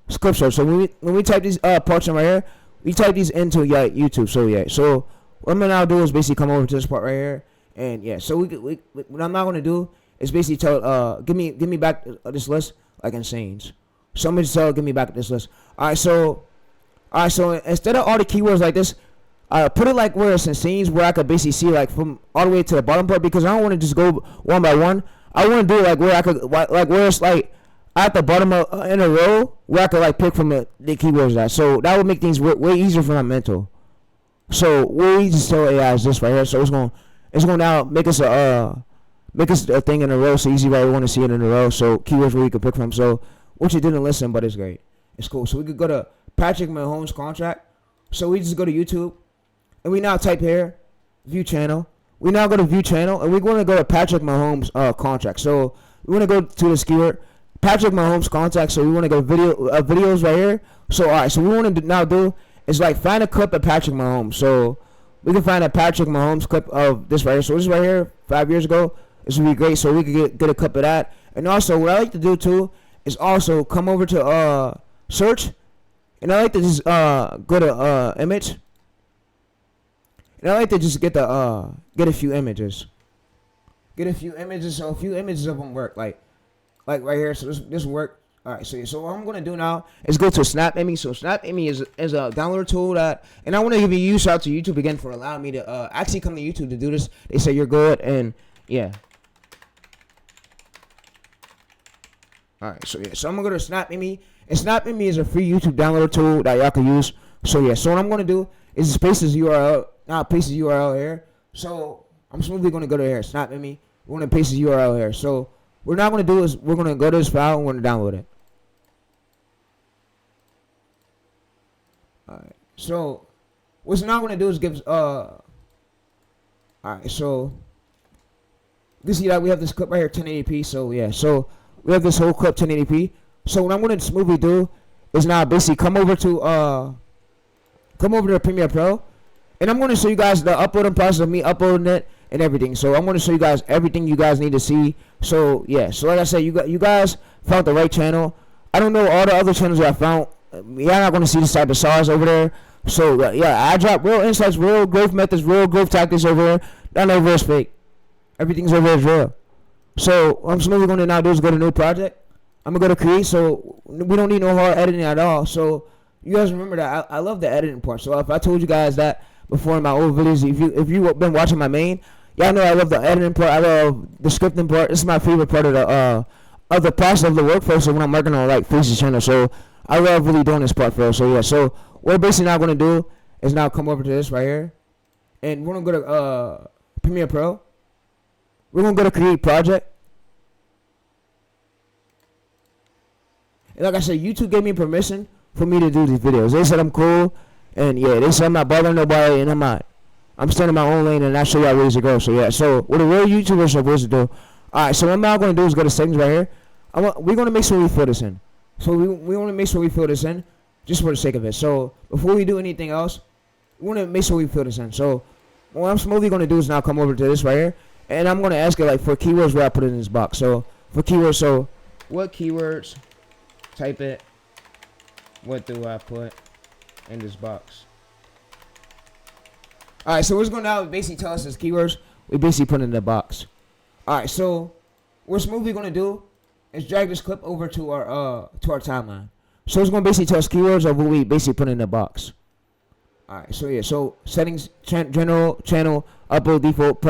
clip search, so when we type these parts in right here, we type these into YouTube. So yeah, so what I'm gonna now do is basically come over to this part right here, and yeah. So what I'm not gonna do is basically tell give me back this list like in scenes. So I'm gonna tell give me back this list. All right, so instead of all the keywords like this, put it like where it's in scenes where I could basically see like from all the way to the bottom part, because I don't want to just go one by one. I want to do it like where I could like where it's like at the bottom of in a row where I could like pick from the keywords at. So that would make things way easier for my mental. So we just tell AI is this right here. So it's gonna now make us a thing in a row. So easy right, we want to see it in a row. So keywords where you can pick from. So which you didn't listen, but it's great. It's cool. So we could go to Patrick Mahomes contract. So we just go to YouTube, and we now type here, view channel. We now go to view channel, and we're going to go to Patrick Mahomes contract. So we want to go to this keyword, Patrick Mahomes contract. So we want to go videos right here. So all right, so we want to now do is like find a clip of Patrick Mahomes. So we can find a Patrick Mahomes clip of this right here. So this right here, 5 years ago. This would be great. So we could get a clip of that. And also, what I like to do too is also come over to search. And I like to just go to image. And I like to just get a few images. Get a few images, so a few images of them work. Like right here. So this work. Alright, so what I'm gonna do now is go to Snap Emmy. So Snap Emmy is a download tool that, and I want to give a shout out to YouTube again for allowing me to actually come to YouTube to do this. They say you're good, and yeah. Alright, so yeah, so I'm gonna go to Snap Emmy. And Snap Emmy is a free YouTube download tool that y'all can use. So yeah, so what I'm gonna do is just paste this URL. Now paste the URL here. So I'm smoothly gonna go to here, Snap Emmy. We're gonna paste the URL here. So what we're not gonna do is we're gonna go to this file and we're gonna download it. Alright. So what's not gonna do is give alright, so you see that we have this clip right here, 1080p. So yeah, so we have this whole clip 1080p. So what I'm gonna smoothly do is now basically come over to Premiere Pro, and I'm gonna show you guys the uploading process of me uploading it and everything. So I'm gonna show you guys everything you guys need to see. So yeah, so like I said, you guys found the right channel. I don't know all the other channels that I found. You're not gonna see this type of sauce over there. So yeah, I drop real insights, real growth methods, real growth tactics over there. None over is fake. Everything's over there is real. So what I'm smoothly gonna now do is go to new project. I'm gonna go to create, so we don't need no hard editing at all. So you guys remember that I love the editing part. So if I told you guys that before in my old videos, if you've been watching my main, y'all know I love the editing part. I love the scripting part. This is my favorite part of the process of the workflow. So when I'm working on like Face's channel, so I love really doing this part, bro. So yeah, so what we're basically now gonna do is now come over to this right here, and we're gonna go to Premiere Pro. We're gonna go to create project. And like I said, YouTube gave me permission for me to do these videos. They said I'm cool, and yeah, they said I'm not bothering nobody, and I'm staying in my own lane, and I show y'all ways to go. So yeah, so what a real YouTuber is supposed to do. All right, so what I'm now gonna do is go to settings right here. We're gonna make sure we fill this in. So we want to make sure we fill this in, just for the sake of it. So before we do anything else, we want to make sure we fill this in. So what I'm smoothly gonna do is now come over to this right here, and I'm gonna ask it like for keywords where I put it in this box. So for keywords, so what keywords? Type it. What do I put in this box? Alright, so what's going to now basically tell us is keywords. We basically put in the box. Alright, so what we're smoothly going to do is drag this clip over to our timeline. So it's going to basically tell us keywords of what we basically put in the box. Alright, so yeah, so settings, general, channel, upload, default,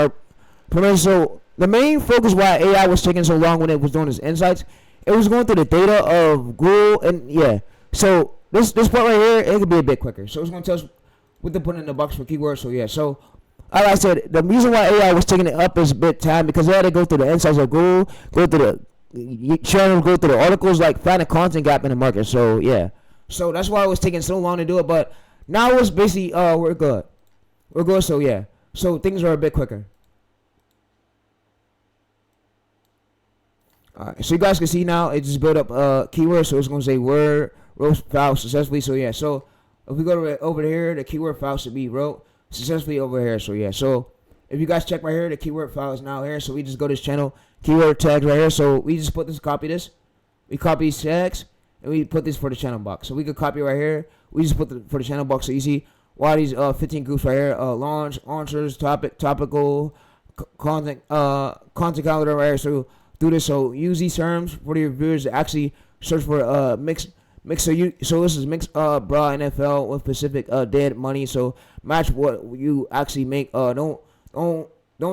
permission. So the main focus why AI was taking so long when it was doing its insights, it was going through the data of Google, and yeah. So this part right here, it could be a bit quicker. So it's going to tell us what to put in the box for keywords. So yeah, so like I said, the reason why AI was taking it up is a bit time because they had to go through the insights of Google, go through the channels, go through the articles, like find a content gap in the market. So yeah, so that's why it was taking so long to do it. But now it's basically we're good. We're good. So yeah, so things are a bit quicker. Alright, so you guys can see now it just built up keywords. So it's gonna say word wrote file successfully. So yeah, so if we go to over here, the keyword file should be wrote successfully over here. So yeah, so if you guys check right here, the keyword file is now here. So we just go to this channel, keyword tags right here. So we just put this, copy this. We copy these tags and we put this for the channel box. So we could copy right here. We just put for the channel box. So you see why these 15 groups right here, launch, answers, topical, content calendar right here. So do this. So use these terms for your viewers to actually search for mix. So this is mixed bra NFL with specific dead money. So match what you actually make. Don't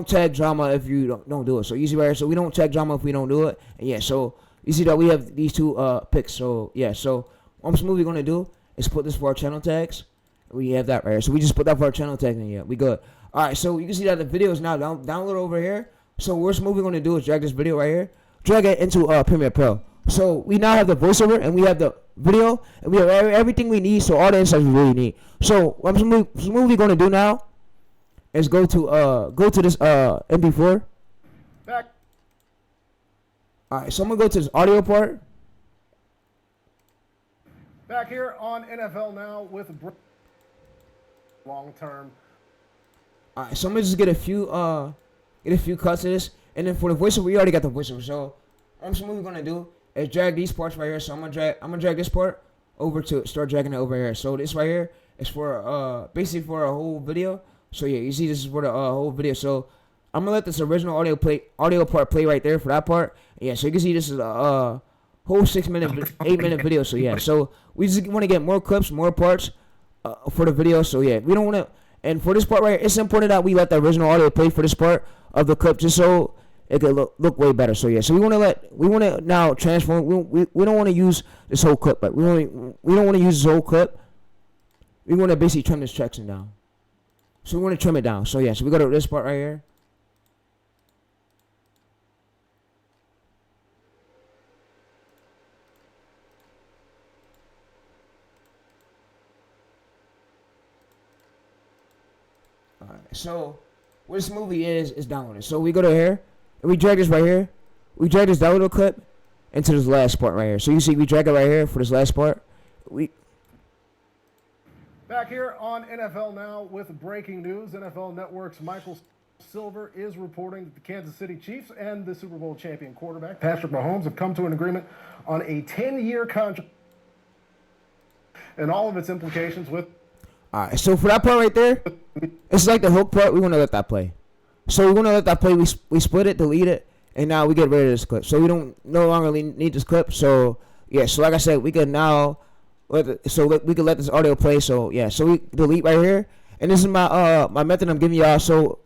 tag drama if you don't do it. So easy right here. So we don't tag drama if we don't do it. And yeah, so you see that we have these two picks. So yeah, so what I'm smoothly gonna do is put this for our channel tags. We have that right here. So we just put that for our channel tags, and yeah, we good. All right, so you can see that the video is now downloaded over here. So what we're smoothly gonna do is drag this video right here, drag it into Premiere Pro. So we now have the voiceover and we have the video and we have everything we need. So all the insights we really need. So what I'm smoothly gonna do now is go to this MP4. Back. All right, so I'm gonna go to this audio part. Back here on NFL Now with long term. All right, so I'm gonna just get a few cuts of this, and then for the voiceover, we already got the voiceover. So what I'm smoothly gonna do is drag these parts right here. So I'm gonna drag this part over to start dragging it over here. So this right here is for basically for a whole video. So yeah, you see this is for the whole video. So I'm gonna let this original audio part play right there for that part. Yeah, so you can see this is a whole 8-minute video. So yeah, so we just want to get more clips, more parts for the video. So yeah, we don't want to. And for this part right here, it's important that we let the original audio play for this part of the clip just so it could look way better. So yeah, so we want to now transform. We don't want to use this whole clip, but we don't want to use this whole clip. We want to basically trim this section down. So we want to trim it down. So yeah, so we go to this part right here. Alright, so what this movie is downloaded. So we go to here and we drag this right here. We drag this download clip into this last part right here. So you see we drag it right here for this last part. Back here on NFL Now with breaking news. NFL Network's Michael Silver is reporting that the Kansas City Chiefs and the Super Bowl champion quarterback Patrick Mahomes have come to an agreement on a 10-year contract and all of its implications with. Alright, so for that part right there, it's like the hook part. We want to let that play. So we want to let that play. We split it, delete it, and now we get rid of this clip. So we don't no longer need this clip. So yeah, so like I said, we can now we can let this audio play. So yeah, so we delete right here, and this is my my method I'm giving y'all. So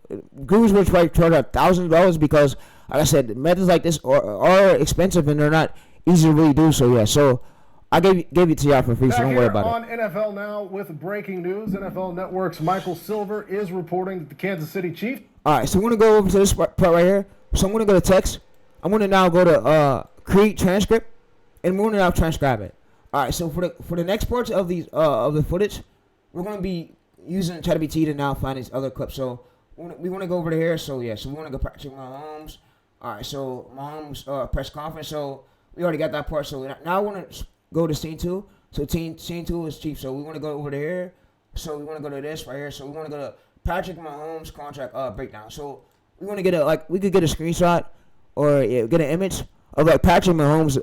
gurus will try to charge $1,000 because, like I said, methods like this are expensive and they're not easy to really do. So yeah, so I gave it to y'all for free, so don't worry about it. On NFL Now with breaking news, NFL Network's Michael Silver is reporting that the Kansas City Chiefs. All right, so we're gonna go over to this part right here. So I'm gonna go to text. I'm gonna now go to create transcript, and we're gonna now transcribe it. All right, so for the next parts of these of the footage, we're gonna be using ChatGPT to now find these other clips. So we want to go over to here. So yeah, so we want to go Patrick Mahomes. All right, so Mahomes press conference. So we already got that part. So now I want to go to scene 2. So scene 2 is Chief. So we want to go over to here. So we want to go to this right here. So we want to go to Patrick Mahomes contract breakdown. So we want to get we could get a screenshot or get an image of like Patrick Mahomes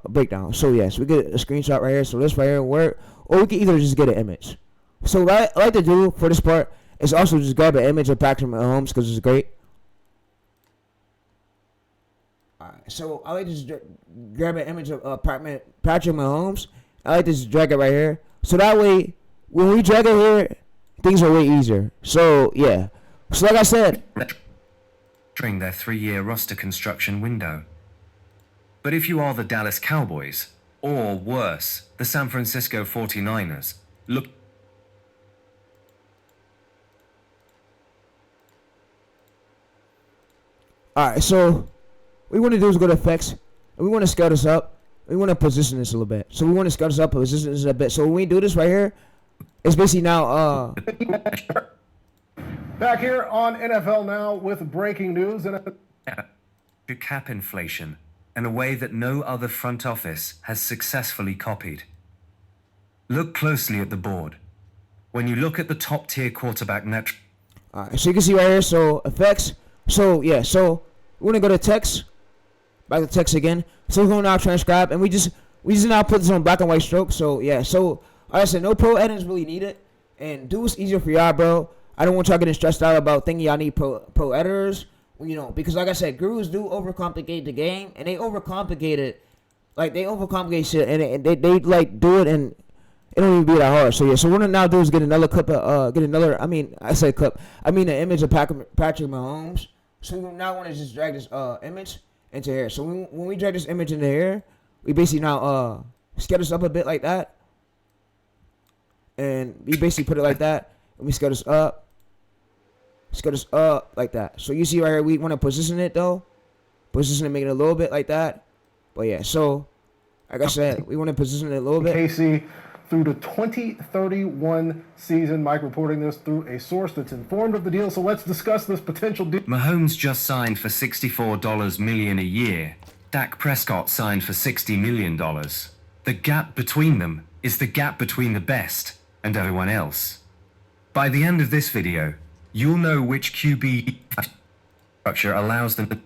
breakdown. So yes, we get a screenshot right here. So this right here work, or we can either just get an image. So what I like to do for this part is also just grab an image of Patrick Mahomes because it's great. Alright, so I like to just grab an image of Patrick Mahomes. I like to just drag it right here. So that way, when we drag it here, things are way easier. So yeah. So like I said, during their 3-year roster construction window. But if you are the Dallas Cowboys, or worse, the San Francisco 49ers, look. alright, so what we want to do is go to effects, and we want to scale this up. We want to position this a little bit. So we want to scale this up, position this a bit. So when we do this right here, it's basically now Back here on NFL Now with breaking news. To cap inflation in a way that no other front office has successfully copied. Look closely at the board. When you look at the top tier quarterback metric. alright, so you can see right here, so effects. So yeah, so we're gonna go to text. Back to text again. So we're gonna now transcribe, and we just now put this on black and white stroke. So yeah, so like I said, no pro editing is really needed, and do what's easier for y'all, bro. I don't want y'all getting stressed out about thinking y'all need pro editors. You know, because like I said, gurus do overcomplicate the game, and they overcomplicate it. Like they overcomplicate shit, and they like do it, and it don't even be that hard. So yeah, so what we're gonna now do is get another clip of an image of Patrick Mahomes. So we now want to just drag this image into here. So when we drag this image into here, we basically now scale this up a bit like that, and we basically put it like that, and we scale this up like that. So you see right here, we want to position it though, make it a little bit like that. But yeah, so like I said, we want to position it a little bit. KC through the 2031 season. Mike reporting this through a source that's informed of the deal. So let's discuss this potential deal. Mahomes just signed for $64 million a year. Dak Prescott signed for $60 million. The gap between them is the gap between the best and everyone else. By the end of this video, you'll know which QB structure allows them to.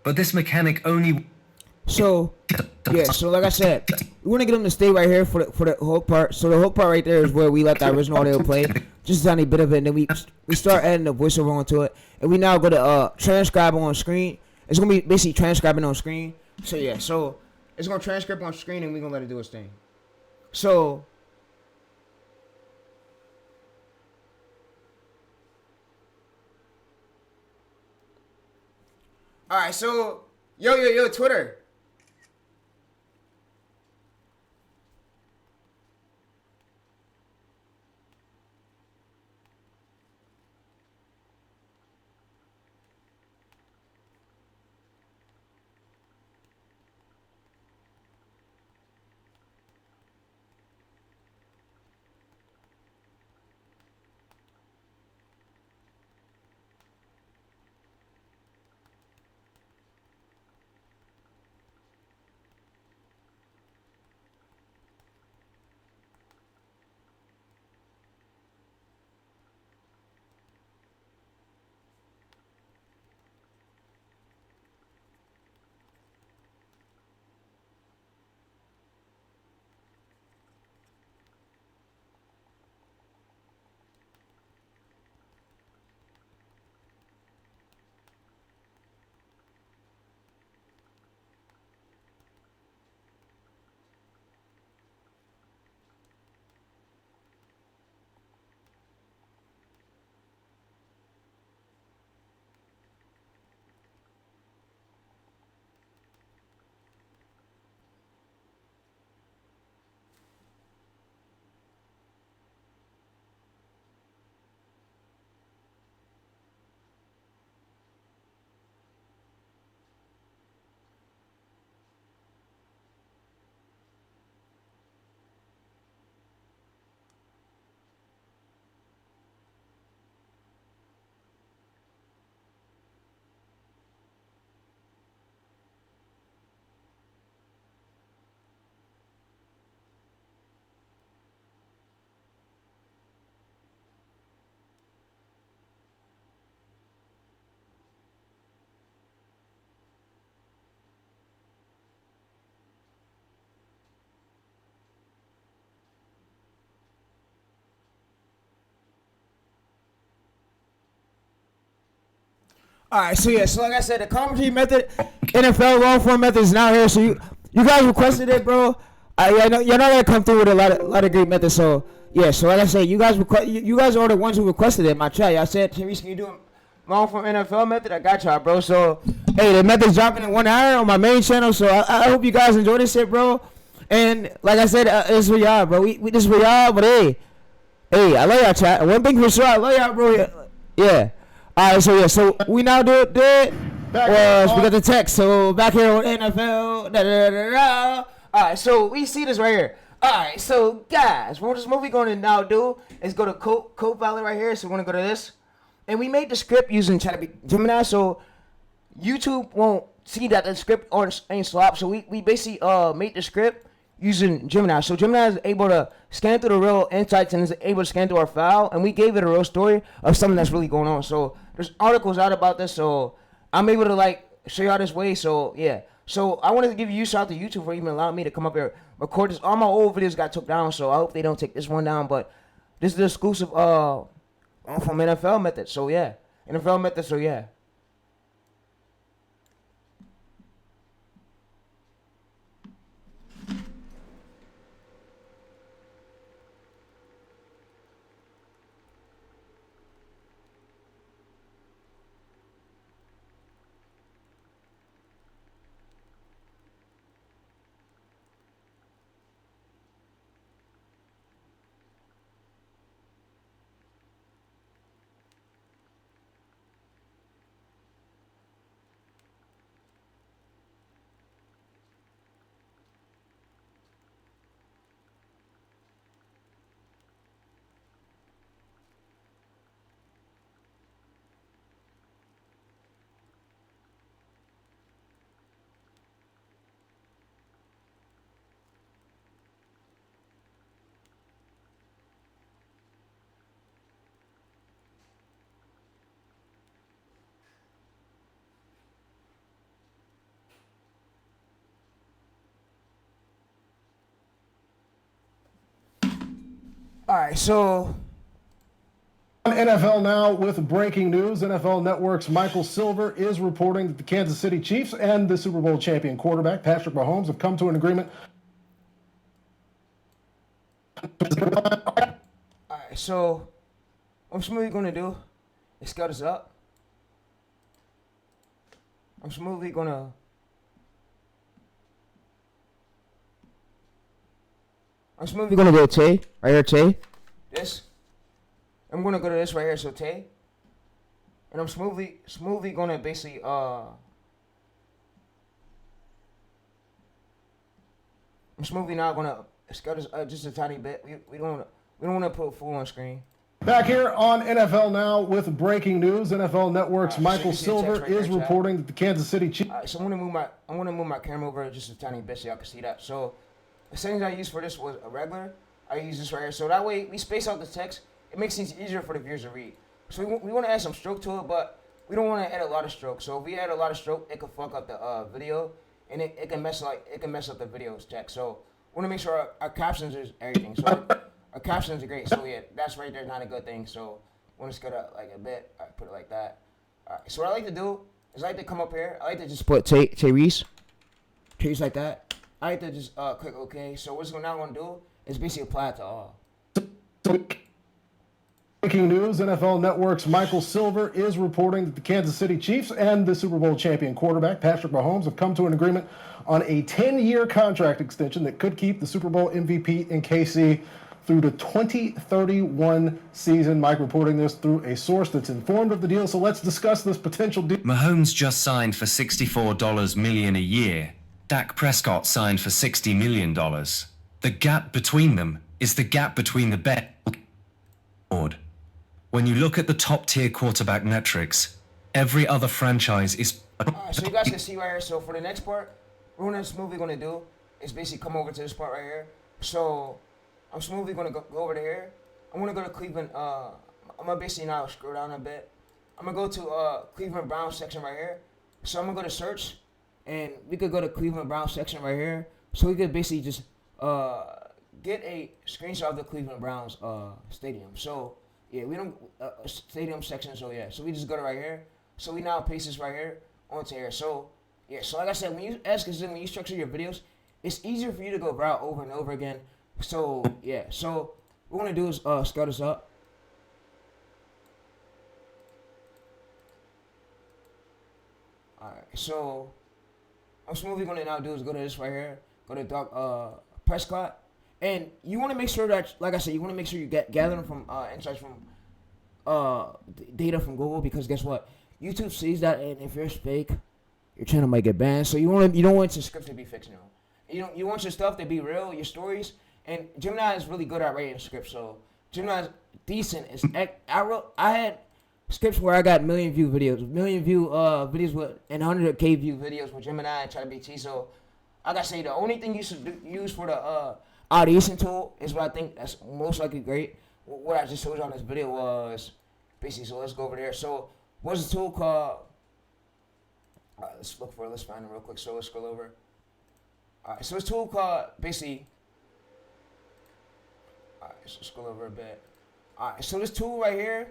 But this mechanic only. So yeah, so like I said, we want to get them to stay right here for the hook part. So the hook part right there is where we let the original audio play, just a tiny bit of it, and then we start adding the voiceover onto it, and we now go to transcribe on screen. It's gonna be basically transcribing on screen. So yeah, so it's gonna transcribe on screen, and we're gonna let it do its thing. So alright, so yo Twitter. Alright, so yeah, so like I said, the commentary method, NFL long form method is now here. So you guys requested it, bro. I know you're not gonna come through with a lot of great methods. So yeah, so like I said, you guys are the ones who requested it in my chat. Y'all said, Tyrese, can you do long form NFL method? I got y'all, bro. So hey, the method's dropping in 1 hour on my main channel. So I hope you guys enjoy this shit, bro. And like I said, this for y'all, bro. We this for y'all, but hey, I love y'all, chat. One thing for sure, I love y'all, bro. Yeah. All right, so yeah, so we now do it. We got the text. So back here on NFL. Da, da, da, da, da. All right, so we see this right here. All right, so guys, what this movie going to now do is go to Copilot right here. So we're going to go to this. And we made the script using Gemini, so YouTube won't see that the script ain't slop. So we basically made the script using Gemini. So Gemini is able to scan through the real insights and is able to scan through our file. And we gave it a real story of something that's really going on. So there's articles out about this. So I'm able to like show y'all this way. So yeah. So I wanted to give you shout out to YouTube for even allowing me to come up here record this. All my old videos got took down, so I hope they don't take this one down. But this is the exclusive from NFL Method. So yeah, NFL Method. So yeah. All right, so On NFL now with breaking news. NFL Network's Michael Silver is reporting that the Kansas City Chiefs and the Super Bowl champion quarterback Patrick Mahomes have come to an agreement. all right, so what I'm smoothly gonna do is scale this up. I'm smoothly gonna go to Tay right here, Tay. This. I'm gonna go to this right here, so Tay. And I'm smoothly gonna basically I'm smoothly now gonna scale this just a tiny bit. We don't wanna put full on screen. Back here on NFL now with breaking news. NFL Network's Michael Silver is reporting that the Kansas City Chiefs. So I'm gonna move my camera over just a tiny bit so y'all can see that. So the settings I used for this was a regular. I use this right here. So that way we space out the text. It makes things easier for the viewers to read. So we want to add some stroke to it, but we don't want to add a lot of stroke. So if we add a lot of stroke, it could fuck up the video, and it can mess up the video's text. So we want to make sure our captions is everything. So our captions are great. So yeah, that's right there, not a good thing. So want to scale that like a bit. I put it like that. All right. So what I like to do is I like to come up here. I like to just put Tyrese like that. I like to just click OK. So what's now going to do is basically apply it to all. Breaking news. NFL Network's Michael Silver is reporting that the Kansas City Chiefs and the Super Bowl champion quarterback Patrick Mahomes have come to an agreement on a 10-year contract extension that could keep the Super Bowl MVP in KC through the 2031 season. Mike reporting this through a source that's informed of the deal. So let's discuss this potential deal. Mahomes just signed for $64 million a year. Dak Prescott signed for $60 million. The gap between them is the gap between the bet. When you look at the top tier quarterback metrics, every other franchise is. Alright, so you guys can see right here. So for the next part, what I'm smoothly gonna do is basically come over to this part right here. So I'm smoothly gonna go over to here. I'm gonna go to Cleveland. I'm gonna basically now scroll down a bit. I'm gonna go to Cleveland Browns section right here. So I'm gonna go to search, and we could go to Cleveland Browns section right here. So we could basically just get a screenshot of the Cleveland Browns stadium. So yeah, we don't stadium section. So yeah, so we just go to right here. So we now paste this right here onto here. So yeah, so like I said, when you structure your videos, it's easier for you to go viral over and over again. So yeah, so what we're gonna do is scale this up. Alright, so I'm smoothly gonna now do is go to this right here, go to dark press cut, and you want to make sure that, like I said, you want to make sure you gather them from insights from data from Google, because guess what, YouTube sees that, and if you're fake, your channel might get banned. So you don't want your scripts to be fictional. You want your stuff to be real, your stories, and Gemini is really good at writing scripts. So Gemini's decent. I had scripts where I got million view videos with and 100K view videos with Gemini and ChatGPT. So I gotta say, the only thing you should use for the audition tool is what I think that's most likely great. What I just showed you on this video was basically, so let's go over there. So what's the tool called? Alright, let's find it real quick. So let's scroll over. Alright, so it's a tool called basically. Alright, so scroll over a bit. Alright, so this tool right here,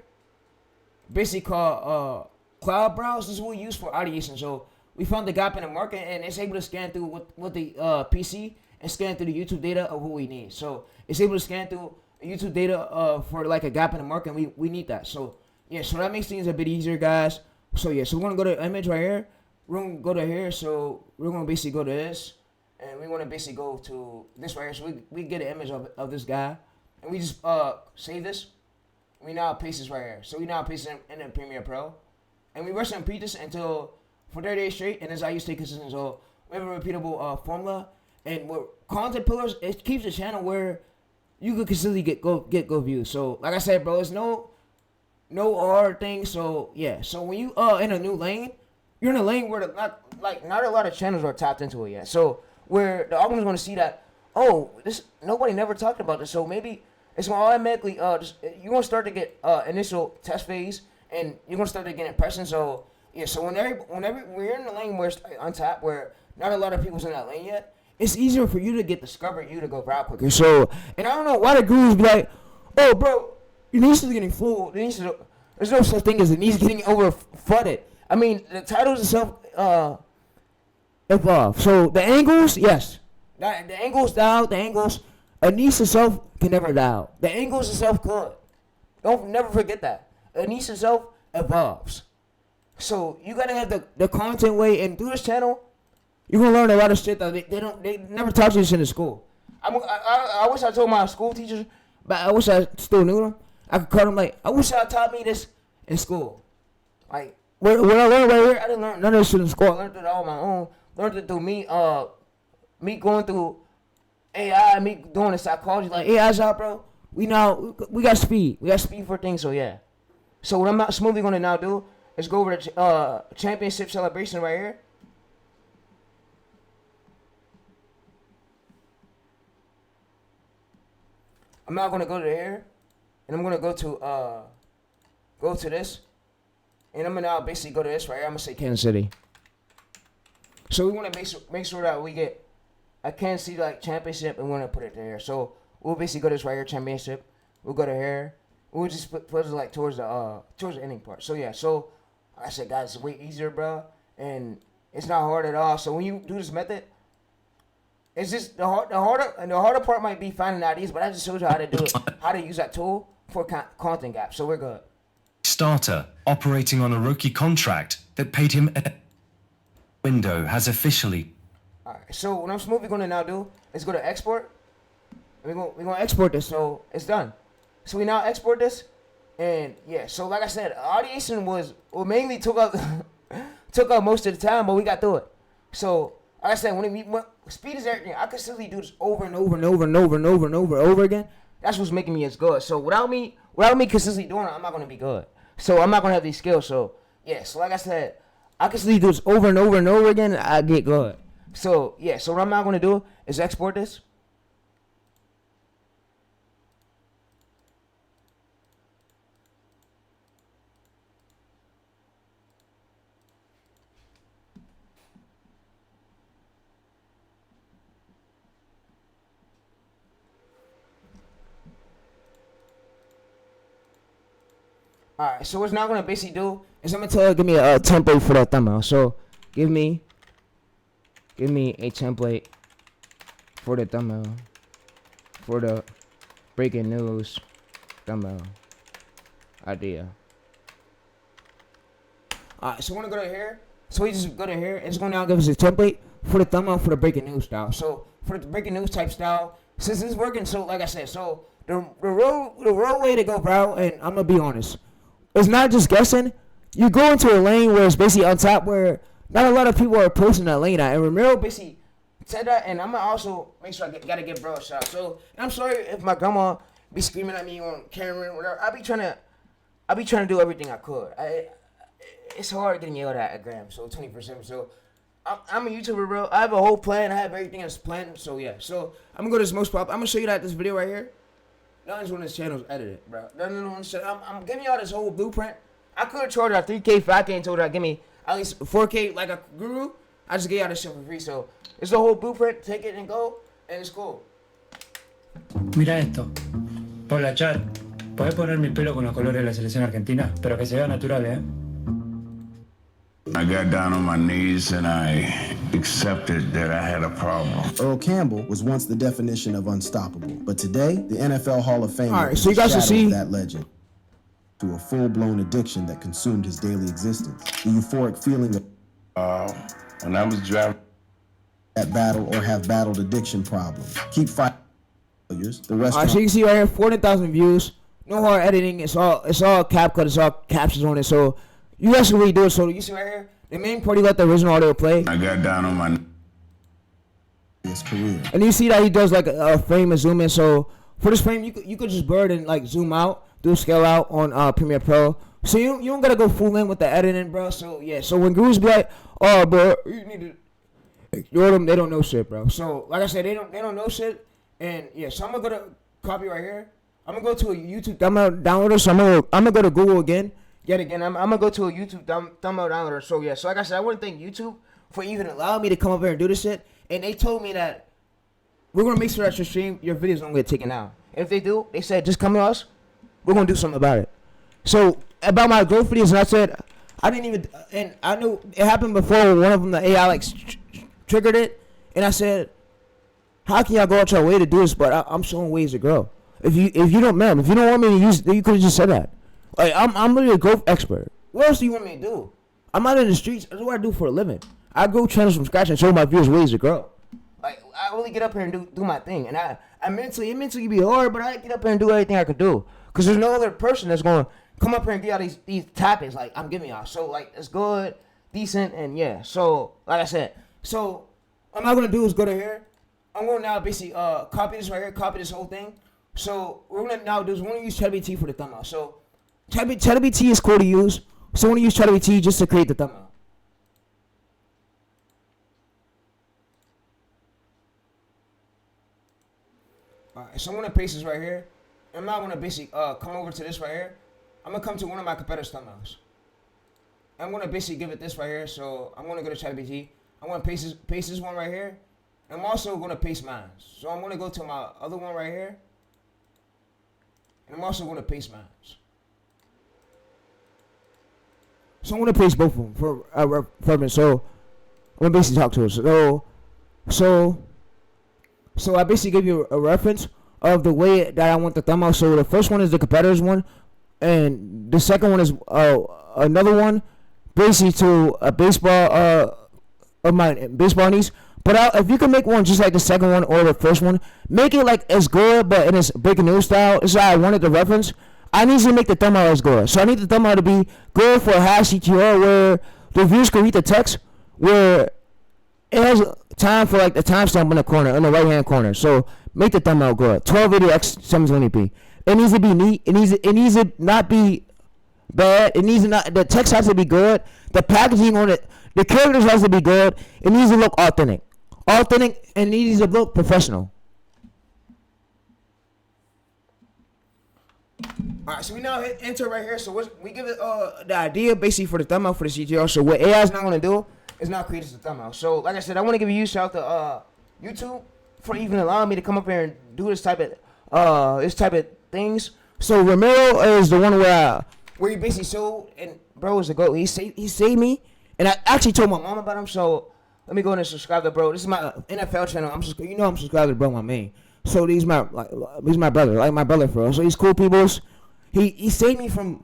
basically called Cloud Browse. This is what we use for ideation. So we found the gap in the market, and it's able to scan through what the PC and scan through the YouTube data of what we need. So it's able to scan through YouTube data for like a gap in the market, and we need that. So yeah, so that makes things a bit easier, guys. So yeah, so we're gonna go to image right here. We're gonna go to here. So we're gonna basically go to this, and we want to basically go to this right here. So we get an image of this guy, and we just save this. We now paste this right here. So we now paste it in Premiere Pro, and we rush and repeat this until for 30 days straight. And as I use stay consistent, so we have a repeatable formula. And with content pillars, it keeps the channel where you could consistently get good views. So like I said, bro, it's no hard thing. So yeah, so when you in a new lane, you're in a lane where not a lot of channels are tapped into it yet. So where the algorithm's gonna see that, oh, this nobody never talked about this. So maybe it's gonna automatically you're gonna start to get initial test phase, and you're gonna start to get impressions. So yeah, so whenever we're in the lane where it's untapped, where not a lot of people's in that lane yet, it's easier for you to get discovered, you to go viral quicker. So, and I don't know why the gurus be like, oh, bro, your niche is getting full. There's no such thing as a niche getting over flooded. I mean, the titles itself evolve. So the angles, yes, the angles dial. The angles, a niche itself can never dial. The angles itself could. Never forget that. A niche itself evolves. So you gotta have the content way, and through this channel, you're gonna learn a lot of shit that they never taught you this in the school. I wish I told my school teachers, but I wish I still knew them. I could call them like, I wish I taught me this in school. Like what I learned right here, I didn't learn none of this shit in school. I learned it all on my own. Learned it through me going through AI, me doing the psychology. Like AI's out, bro. We got speed. We got speed for things. So yeah. So what I'm not smoothly gonna now do is go over to championship celebration right here. I'm now gonna go to here, and I'm gonna go to this, and I'm gonna now basically go to this right here. I'm gonna say Kansas City. So we wanna make sure that we get a Kansas City like championship, and we're gonna put it there. So we'll basically go to this right here, championship. We'll go to here. We'll just put it like towards the ending part. So yeah. So I said, guys, it's way easier, bro, and it's not hard at all. So when you do this method, it's just the harder part might be finding ideas, but I just showed you how to do it, how to use that tool for content gaps. So we're good. Starter operating on a rookie contract that paid him a window has officially. All right. So what I'm smoothly going to now do is go to export. We're gonna export this, so it's done. So we now export this, and yeah. So like I said, audiation was mainly took up most of the time, but we got through it. So like I said, when speed is everything. I consistently do this over and over and over and over and over and over again. That's what's making me as good. So without me consistently doing it, I'm not gonna be good. So I'm not gonna have these skills. So yeah. So like I said, I consistently do this over and over and over again. I get good. So yeah. So what I'm not gonna do is export this. Alright, so what's now gonna basically do is I'm gonna tell her give me a template for that thumbnail. So give me a template for the thumbnail, for the breaking news thumbnail idea. Alright, so we're gonna go to here. So we just go to here. It's gonna now give us a template for the thumbnail for the breaking news style. So for the breaking news type style, since it's working, so like I said, so the real way to go, bro, and I'm gonna be honest, it's not just guessing. You go into a lane where it's basically on top where not a lot of people are posting that lane at. And Ramiro basically said that, and I'm gonna also make sure gotta give bro a shout. So I'm sorry if my grandma be screaming at me on camera or whatever. I be trying to do everything I could. It's hard getting yelled at Graham, so 24/7. So I'm a YouTuber, bro. I have a whole plan. I have everything that's planned. So yeah. So I'm gonna go to this most pop. I'm gonna show you that this video right here. Nothing's on this channel's edited, bro. Nothing on this channel. I'm giving y'all this whole blueprint. I could have charged her 3K, 5K, and told her give me at least 4K like a guru. I just gave y'all this shit for free. So it's the whole blueprint. Take it and go, and it's cool. Mira esto. Hola, chat. ¿Podés poner mi pelo con los colores de la selección argentina? Pero que se vea natural, ¿eh? I got down on my knees and I accepted that I had a problem. Earl Campbell was once the definition of unstoppable, but today the NFL Hall of Fame All right, so you guys can see that legend to a full-blown addiction that consumed his daily existence. The euphoric feeling of When I was driving, that battle or have battled addiction problems. Keep fighting. The rest. So you can see right here, 400,000 views. No hard editing. It's all CapCut. It's all captions on it. So you guys can really do it. So you see right here, the main party let the original audio play. I got down on my his career. And you see that he does like a frame and zoom in. So for this frame, you could just blur it and like zoom out, do scale out on Premiere Pro. So you don't gotta go full in with the editing, bro. So yeah. So when gurus be like, oh, bro, you need to ignore them. They don't know shit, bro. So like I said, they don't know shit. And yeah, so I'm gonna go to copy right here. I'm gonna go to a YouTube thumbnail downloader. So I'm gonna go to Google again. Yet again, I'm gonna go to a YouTube thumbnail downloader. So yeah, so like I said, I want to thank YouTube for even allowing me to come up here and do this shit. And they told me that we're gonna make sure that your videos don't get taken out. And if they do, they said just come to us. We're gonna do something about it. So about my growth videos, and I said I didn't even, and I knew it happened before. One of them, the AI like triggered it, and I said, how can y'all go out your way to do this? But I'm showing ways to grow. If you don't want me to use, you could have just said that. Like I'm really a growth expert. What else do you want me to do? I'm out in the streets. That's what I do for a living. I grow channels from scratch and show my viewers ways to grow. Like I really get up here and do my thing. And it mentally be hard, but I get up here and do everything I could do. Cause there's no other person that's gonna come up here and give y'all these topics like I'm giving y'all. So like it's good, decent, and yeah. So like I said, so what I'm gonna do is go to here. I'm gonna now basically copy this right here, copy this whole thing. So we're gonna now do is we're gonna use ChatGPT for the thumbnail. So ChatGPT is cool to use. So we're gonna use ChatGPT just to create the thumbnail. Alright, so I'm gonna paste this right here. I'm not gonna basically come over to this right here. I'm gonna come to one of my competitors' thumbnails. I'm gonna basically give it this right here. So I'm gonna go to ChatGPT. I'm gonna paste this one right here. I'm also gonna paste mine. So I'm gonna go to my other one right here. And I'm also gonna paste mine. So I'm gonna paste both of them for reference. So I'm gonna basically talk to us. So I basically give you a reference of the way that I want the thumbnail. So the first one is the competitors one, and the second one is another one, basically to a baseball of my baseball niece. But if you can make one just like the second one or the first one, make it like as good, but in its breaking news style. This is how I wanted the reference. I need to make the thumbnail as good. So I need the thumbnail to be good for a hash CTR where the viewers can read the text, where it has time for like the timestamp in the corner, in the right hand corner. So make the thumbnail good. 1280x 720p. It needs to be neat. It needs to not be bad. The text has to be good. The packaging on it, the characters has to be good. It needs to look authentic. And it needs to look professional. Alright, so we now hit enter right here. So we give it the idea basically for the thumbnail for the CTR. So what AI is not going to do is now create us a thumbnail. So like I said, I want to give you a shout out to YouTube for even allowing me to come up here and do this type of things. So Ramiro is the one where he basically showed, and bro is the goat. He saved me, and I actually told my mom about him. So Let me go in and subscribe to bro. This is my NFL channel. I'm subscribed to bro, my main. So these my brother, like my brother for real. So these cool peoples. He saved me from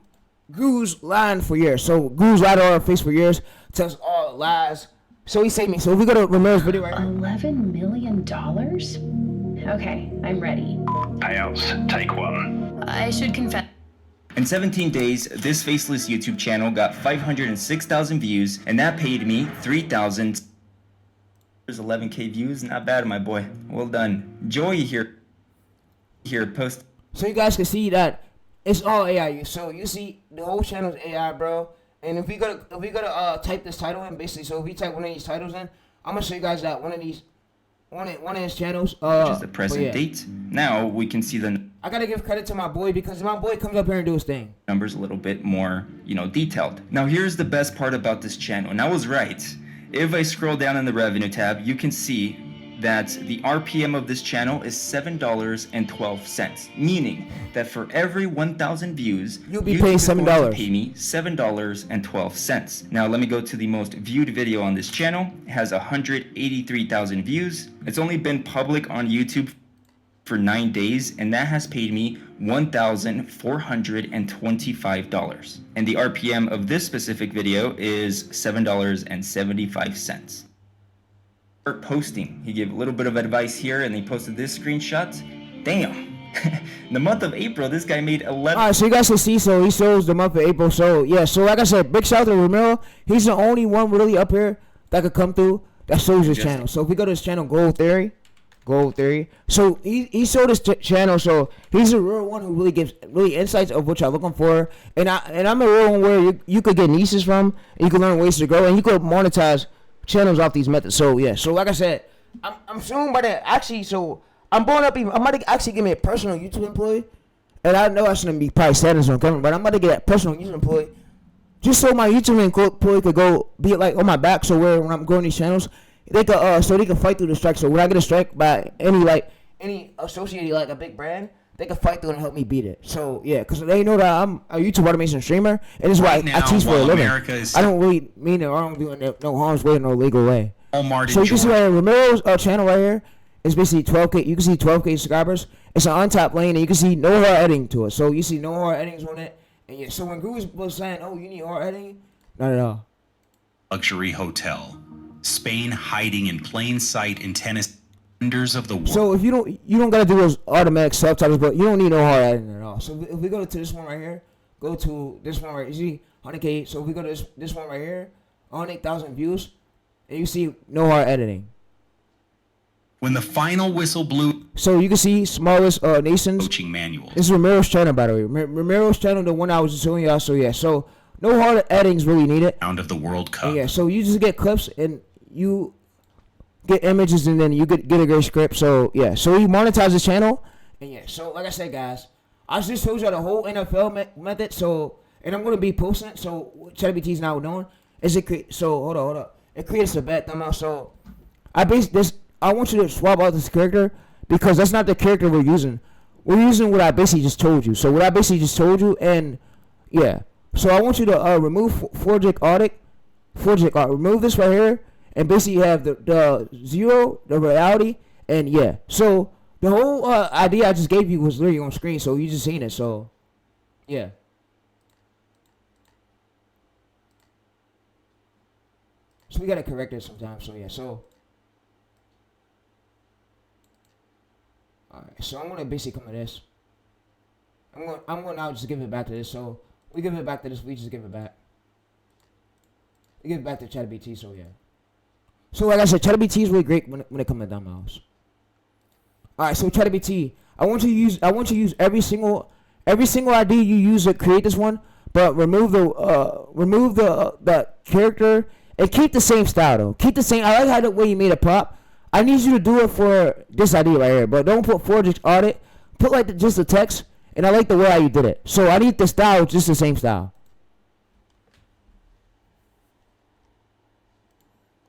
Guru's lying for years. So Guru's lied to our face for years, tells all lies. So he saved me. So if we go to Ramirez's video right here. $11 million? Okay, I'm ready. Payouts, take one. I should confess. In 17 days, this faceless YouTube channel got 506,000 views, and that paid me 3,000. There's 11K views, not bad, my boy. Well done. Joy here post. So you guys can see that it's all AI. So you see the whole channel is AI, bro. And if we go to type this title in, basically, so if we type one of these titles in, I'm gonna show you guys that one of his channels. Which is the present date. Now we can see the I gotta give credit to my boy because my boy comes up here and do his thing. Numbers a little bit more, detailed. Now here's the best part about this channel, and I was right. If I scroll down in the revenue tab, you can see that the RPM of this channel is $7.12, meaning that for every 1,000 views, you'll be paying $7. Pay me $7.12. Now let me go to the most viewed video on this channel. It has 183,000 views. It's only been public on YouTube for 9 days, and that has paid me $1,425. And the RPM of this specific video is $7.75. Posting, he gave a little bit of advice here, and he posted this screenshot. Damn. In the month of April, this guy made 11. Alright, so you guys can see, so he shows the month of April. So yeah, so like I said, big shout out to Ramiro. He's the only one really up here that could come through that shows his channel. So if we go to his channel, Gold Theory. So he showed his channel. So he's a real one who really gives really insights of what y'all looking for. And I'm a real one where you could get niches from, and you can learn ways to grow, and you could monetize channels off these methods. So yeah, so like I said, I'm soon by that actually. So I'm blowing up. I'm about to actually get me a personal YouTube employee, and I know I shouldn't be probably saying this on camera, but I'm about to get a personal YouTube employee, just so my YouTube employee could go be like on my back. So where when I'm growing these channels, they could so they can fight through the strike. So when I get a strike by any associated like a big brand, they can fight through and help me beat it. So yeah, because they know that I'm a YouTube automation streamer, and this is why I teach for a living. I don't really mean it. I don't do it no harm's way, no legal way. So you can see right here, Ramiro's channel right here is basically 12K. You can see 12K subscribers. It's an untapped lane, and you can see no hard editing to it. So you see no hard editings on it. And yeah, so when Guru was saying, "Oh, you need hard editing," not at all. Luxury hotel, Spain hiding in plain sight in tennis. Wonders of the world. So if you don't gotta do those automatic subtitles, but you don't need no hard editing at all. So if we go to this one right here, go to this one right here, you see 100K. So if we go to this one right here, 108,000 views, and you see no hard editing. When the final whistle blew. So you can see smallest nations. Coaching manuals. This is Ramiro's channel, by the way. Ramiro's channel, the one I was showing y'all. So yeah, so no hard editing's really needed. Round of the World Cup. And yeah, so you just get clips and you get images, and then you get a great script. So yeah, so you monetize the channel, and yeah, so like I said, guys, I just showed you the whole NFL method. So, and I'm gonna be posting it. So what ChatGPT is now doing is hold up, it creates a bad thumbnail. So I want you to swap out this character because that's not the character we're using. We're using what I basically just told you. So what I basically just told you, and yeah, so I want you to remove Forgic Arctic, remove this right here. And basically you have the zero, the reality, and yeah. So the whole idea I just gave you was literally on screen, so you just seen it. So yeah. So we gotta correct it sometimes. So yeah. So all right. So I'm gonna basically come to this. I'm gonna now just give it back to this. So we give it back to this. We just give it back. We give it back to ChatGPT. So yeah. So like I said, ChatGPT is really great when it comes to thumbnails. All right, so ChatGPT, I want you to use every single idea you use to create this one, but remove the character and keep the same style though. Keep the same. I like how the way you made a prop. I need you to do it for this idea right here, but don't put Forgic Audit. Put like just the text, and I like the way how you did it. So I need the style, just the same style.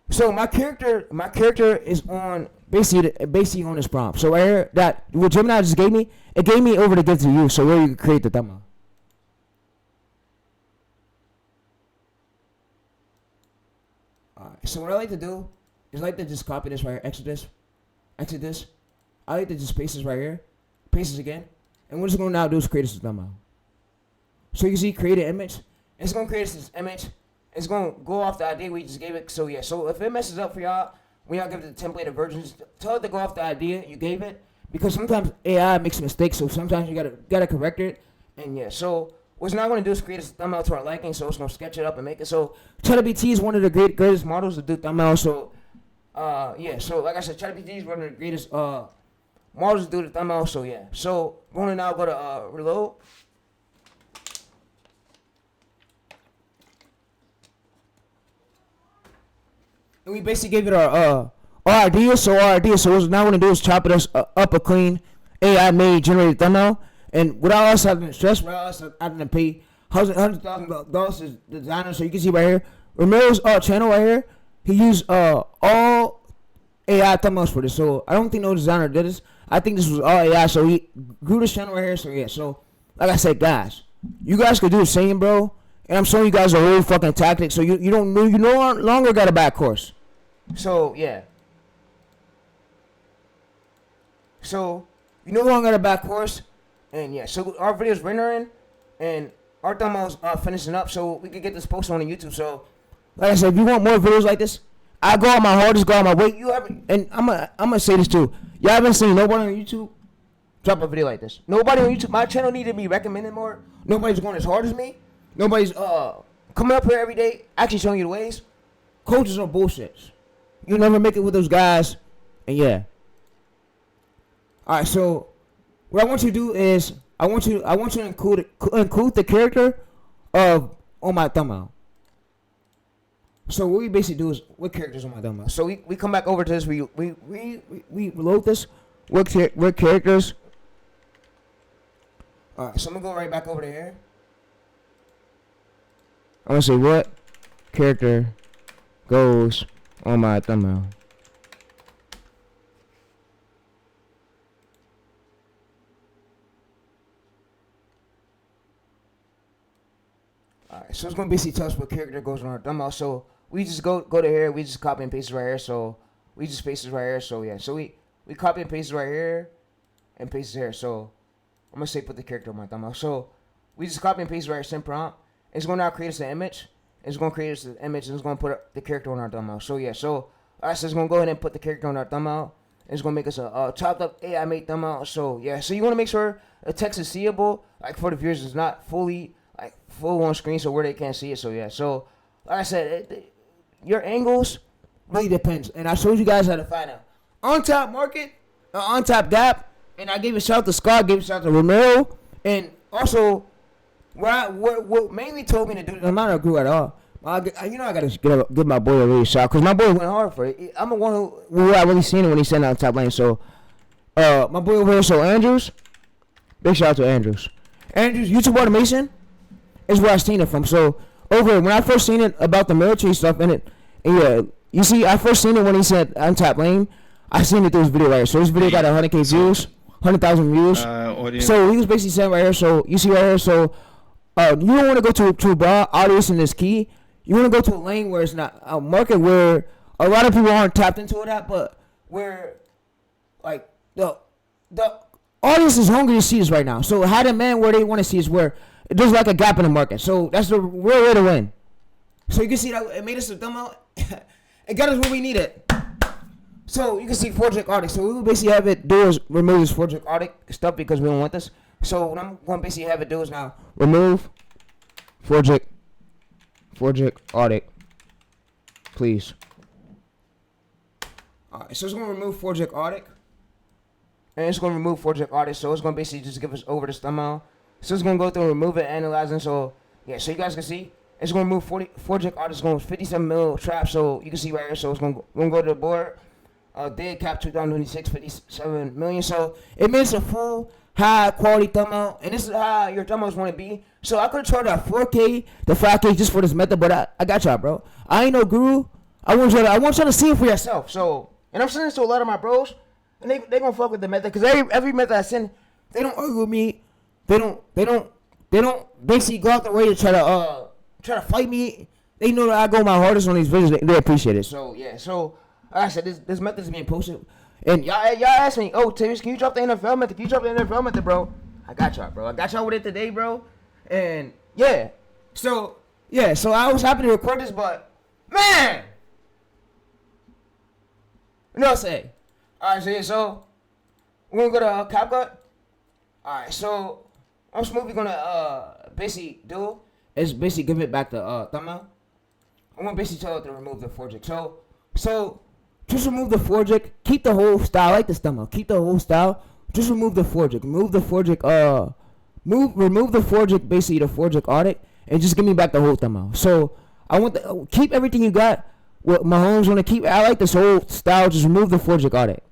So my character is on basically on this prompt. So right here, that what Gemini just gave me, it gave me over to give to you. So where you can create the thumbnail. Alright, so what I like to do is I like to just copy this right here, exit this. I like to just paste this right here, paste this again, and what it's gonna now do is create this thumbnail. So you can see create an image. It's gonna create this image. It's gonna go off the idea we just gave it. So yeah, so if it messes up for y'all, when y'all give it the templated versions, tell it to go off the idea you gave it, because sometimes AI makes mistakes, so sometimes you gotta correct it. And yeah, so what's not gonna do is create a thumbnail to our liking, so it's gonna sketch it up and make it. So ChatGPT is one of the greatest models to do thumbnails. So yeah, so like I said, ChatGPT is one of the greatest models to do the thumbnail. So yeah, so we're gonna now go to reload. And we basically gave it our idea. So what we're now gonna do is chop it up a clean AI made generated thumbnail. And without us having to stress, without us having to pay $100,000 to the designer, so you can see right here, Romero's channel right here, he used all AI thumbnails for this. So I don't think no designer did this. I think this was all AI. So he grew this channel right here. So yeah, so like I said, guys, you guys could do the same, bro. And I'm showing you guys a whole fucking tactic. So you no longer got a back course. So yeah. So you no longer got a back course. And yeah, so our video's rendering and our thumbnail's finishing up, so we can get this posted on YouTube. So like I said, if you want more videos like this, I go out my hardest, go out my way. And I'm gonna say this too. Y'all haven't seen nobody on YouTube drop a video like this. Nobody on YouTube. My channel need to be recommended more. Nobody's going as hard as me. Nobody's coming up here every day actually showing you the ways. Coaches are bullshits. You'll never make it with those guys. And yeah. Alright, so what I want you to do is I want you to include the character on my thumbnail. So what we basically do is what characters on my thumbnail. So we come back over to this. We load this. What characters? All right. So I'm gonna go right back over to here. I'm gonna say what character goes on my thumbnail. Alright, so it's gonna basically tell us what character goes on our thumbnail. So we just go to here, we just copy and paste it right here. So we just paste it right here. So yeah, so we copy and paste it right here and paste it here. So I'm gonna say put the character on my thumbnail. So we just copy and paste it right here, send prompt. It's gonna now create us an image. It's gonna create us an image and it's gonna put the character on our thumbnail. So yeah, so alright, so it's gonna go ahead and put the character on our thumbnail. It's gonna make us a chopped up AI made thumbnail. So yeah, so you wanna make sure the text is seeable, like for the viewers, it's not fully like full on screen, so where they can't see it. So yeah, so like I said, your angles really depends, and I showed you guys how to find out on top market, on top gap, and I gave a shout out to Scott, gave a shout out to Romero, and also what mainly told me to do. I'm not agree at all. I gotta give my boy a really shout because my boy went hard for it. I'm the one who I really seen it when he sent out top lane. So my boy over here, so Andrews, big shout out to Andrews. YouTube automation is where I seen it from. So over when I first seen it about the military stuff and yeah, you see, I first seen it when he said untapped lane. I seen it through his video right here. So this video got 100K views, 100,000 views. So he was basically saying right here. So you see right here. So you don't want to go to a broad audience in this key. You want to go to a lane where it's not a market where a lot of people aren't tapped into that, but where like the audience is hungry to see this right now. So had a man where they want to see is where there's like a gap in the market. So that's the real way to win. So you can see that it made us a thumbnail. It got us what we needed. So you can see Forgeck Arctic. So we will basically have it do is remove this Forgeck Arctic stuff because we don't want this. So what I'm going to basically have it do is now remove Forgeck Arctic, please. Alright, so it's going to remove Forgeck Arctic. And it's going to remove Forgeck Arctic. So it's going to basically just give us over this thumbnail. So it's going to go through and remove it, analyzing. So yeah, so you guys can see. It's going to remove Forgeck Arctic. It's going to 57 mil trap. So you can see right here. So it's going to go to the board. Dead cap 2026, 57 million. So it makes a full high quality thumbnail, and this is how your thumbnails want to be. So I could charge out 4K to 5K just for this method, but I got y'all, bro. I ain't no guru. I want y'all to see it for yourself. So, and I'm sending this to a lot of my bros, and they gonna fuck with the method because every method I send, they don't argue with me. They don't basically go out the way to try to fight me. They know that I go my hardest on these videos. They appreciate it. So yeah. So Like I said, this method is being posted, and y'all asked me, oh, Terrence, can you drop the NFL method? Can you drop the NFL method, bro? I got y'all, bro. I got y'all with it today, bro. And yeah, so I was happy to record this, but man, you know what I'm saying? All right, so we're gonna go to CapCut. All right, so what we're gonna basically do is basically give it back the thumbnail. I'm gonna basically tell it to remove the forject. So just remove the forject. Keep the whole style. I like this thumbnail. Keep the whole style. Just remove the forject. Remove the forject. Remove the forject. Basically the forject audit, and just give me back the whole thumbnail. So I want keep everything you got. What Mahomes want to keep. I like this whole style. Just remove the forject audit.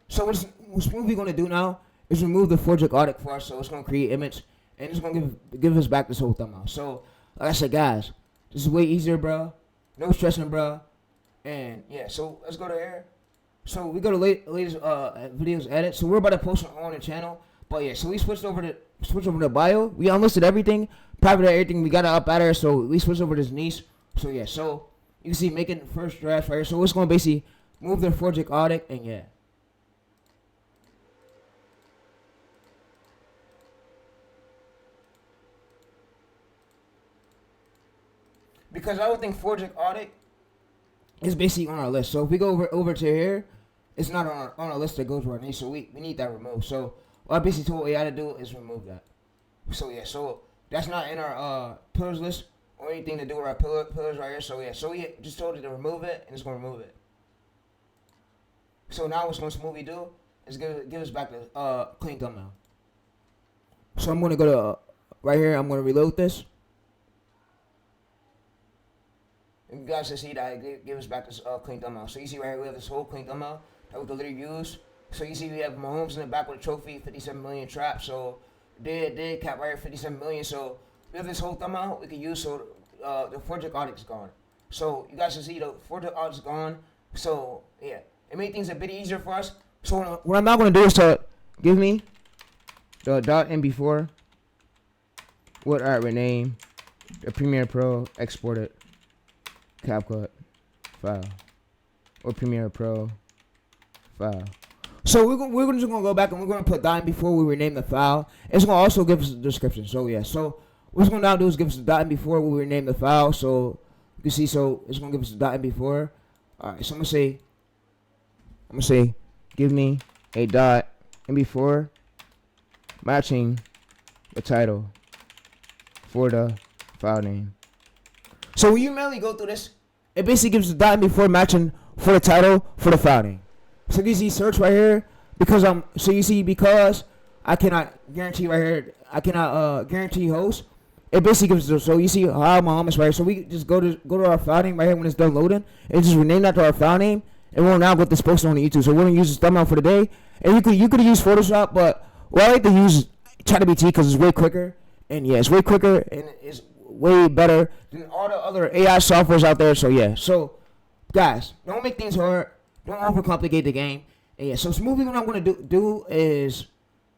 So what we're gonna do now is remove the forject audit for us. So it's gonna create image, and it's gonna give us back this whole thumbnail. So like I said, guys, this is way easier, bro. No stressing, bro. And yeah, so let's go to here. So we go to latest videos edit. So we're about to post on the channel. But yeah, so we switched over to bio. We unlisted everything, private everything. We got it up out there. So we switched over to this niche. So yeah, so you can see making the first draft right here. So it's gonna basically move the forject audit, and yeah. Because I don't think forject audit is basically on our list. So if we go over to here, it's not on our list that goes to our niche. So we need that removed. So what I basically told AI to do is remove that. So yeah, so that's not in our pillars list or anything to do with our pillars right here. So yeah, so we just told it to remove it, and it's gonna remove it. So now what's going to smoothly do is give us back the clean thumbnail. So I'm gonna go to right here. I'm gonna reload this. And you guys can see that it gives us back this clean thumbnail. So you see right here we have this whole clean thumbnail that we can literally use. So you see we have Mahomes in the back with a trophy, 57 million trap. So dead cap right here, 57 million. So we have this whole thumbnail we can use. So the forject audit is gone. So you guys can see the forject audit is gone. So yeah, it made things a bit easier for us. So what I'm now going to do is to give me the .mp4 what I rename the Premiere Pro, export it, CapCut file, or Premiere Pro file. So we're just gonna go back and we're gonna put .mp4 we rename the file. It's gonna also give us a description. So yeah, so what it's gonna now do is give us the .mp4 we rename the file. So you can see, so it's gonna give us the .mp4. All right, so I'm gonna say give me a .mp4 matching the title for the file name. So when you manually go through this, it basically gives the .mp4 matching for the title for the file name. So you see search right here because because I cannot guarantee right here, I cannot guarantee host. It basically gives us, so you see how Muhammad's right here. So we just go to our file name right here when it's done loading, and just rename that to our file name, and we'll now get this posted on YouTube. So we're gonna use this thumbnail for the day, and you could use Photoshop, but I like to use ChatGPT because it's way quicker, and yeah, it's way quicker and it's way better than all the other AI softwares out there. So yeah, so guys, don't make things hard. Don't overcomplicate the game. And yeah, so smoothly what I'm going to do is,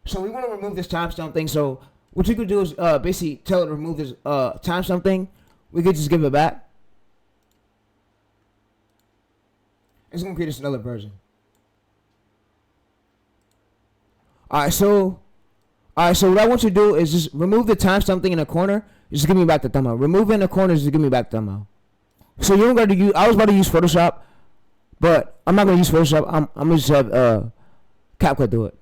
so we want to remove this timestamp thing. So what you could do is basically tell it to remove this timestamp thing. We could just give it back. It's going to create us another version. Alright, so what I want you to do is just remove the timestamp thing in the corner. Just give me back the thumbnail. Remove it in the corner, just give me back the thumbnail. So you don't got to use, I was about to use Photoshop, but I'm not going to use Photoshop. I'm going to just have CapCut do it.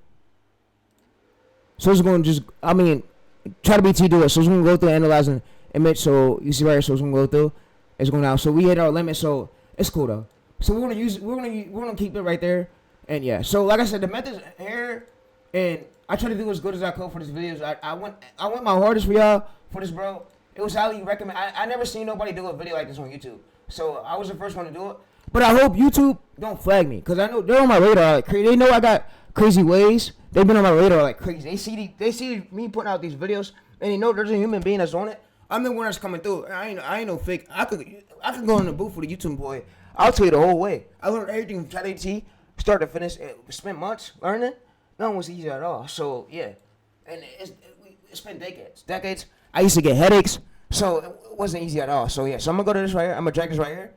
So it's going to just, ChatGPT do it. So it's going to go through analyzing image. So you see right here, so it's going to go through. It's going out. So we hit our limit, so it's cool though. So we're going to keep it right there. And yeah, so like I said, the methods here, and I try to do as good as I could for this videos. I went my hardest for y'all for this, bro. It was highly recommended. I never seen nobody do a video like this on YouTube. So I was the first one to do it. But I hope YouTube don't flag me, because I know they're on my radar like crazy. They know I got crazy ways. They've been on my radar like crazy. They see me putting out these videos, and they know there's a human being that's on it. I'm the one that's coming through. I ain't no fake. I could go in the booth with a YouTube boy. I'll tell you the whole way. I learned everything from ChatGPT, start to finish. Spent months learning. None was easy at all. So yeah, and it's been decades. I used to get headaches. So it wasn't easy at all. So yeah, so I'm gonna go to this right here. I'm gonna drag this right here,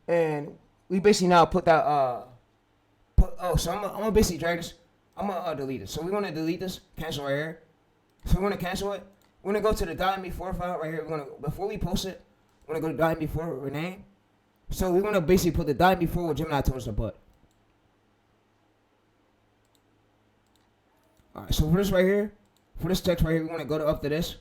and we basically now put that so I'm gonna basically drag this. I'm gonna delete it. So we're gonna delete this, cancel right here. So we're gonna cancel it. We're gonna go to the .mp4 file right here. We're gonna, before we post it, we're gonna go to .mp4 rename. So we're gonna basically put the .mp4 what Gemini told us to put. Alright, so for this right here, for this text right here, we're gonna go to up to this.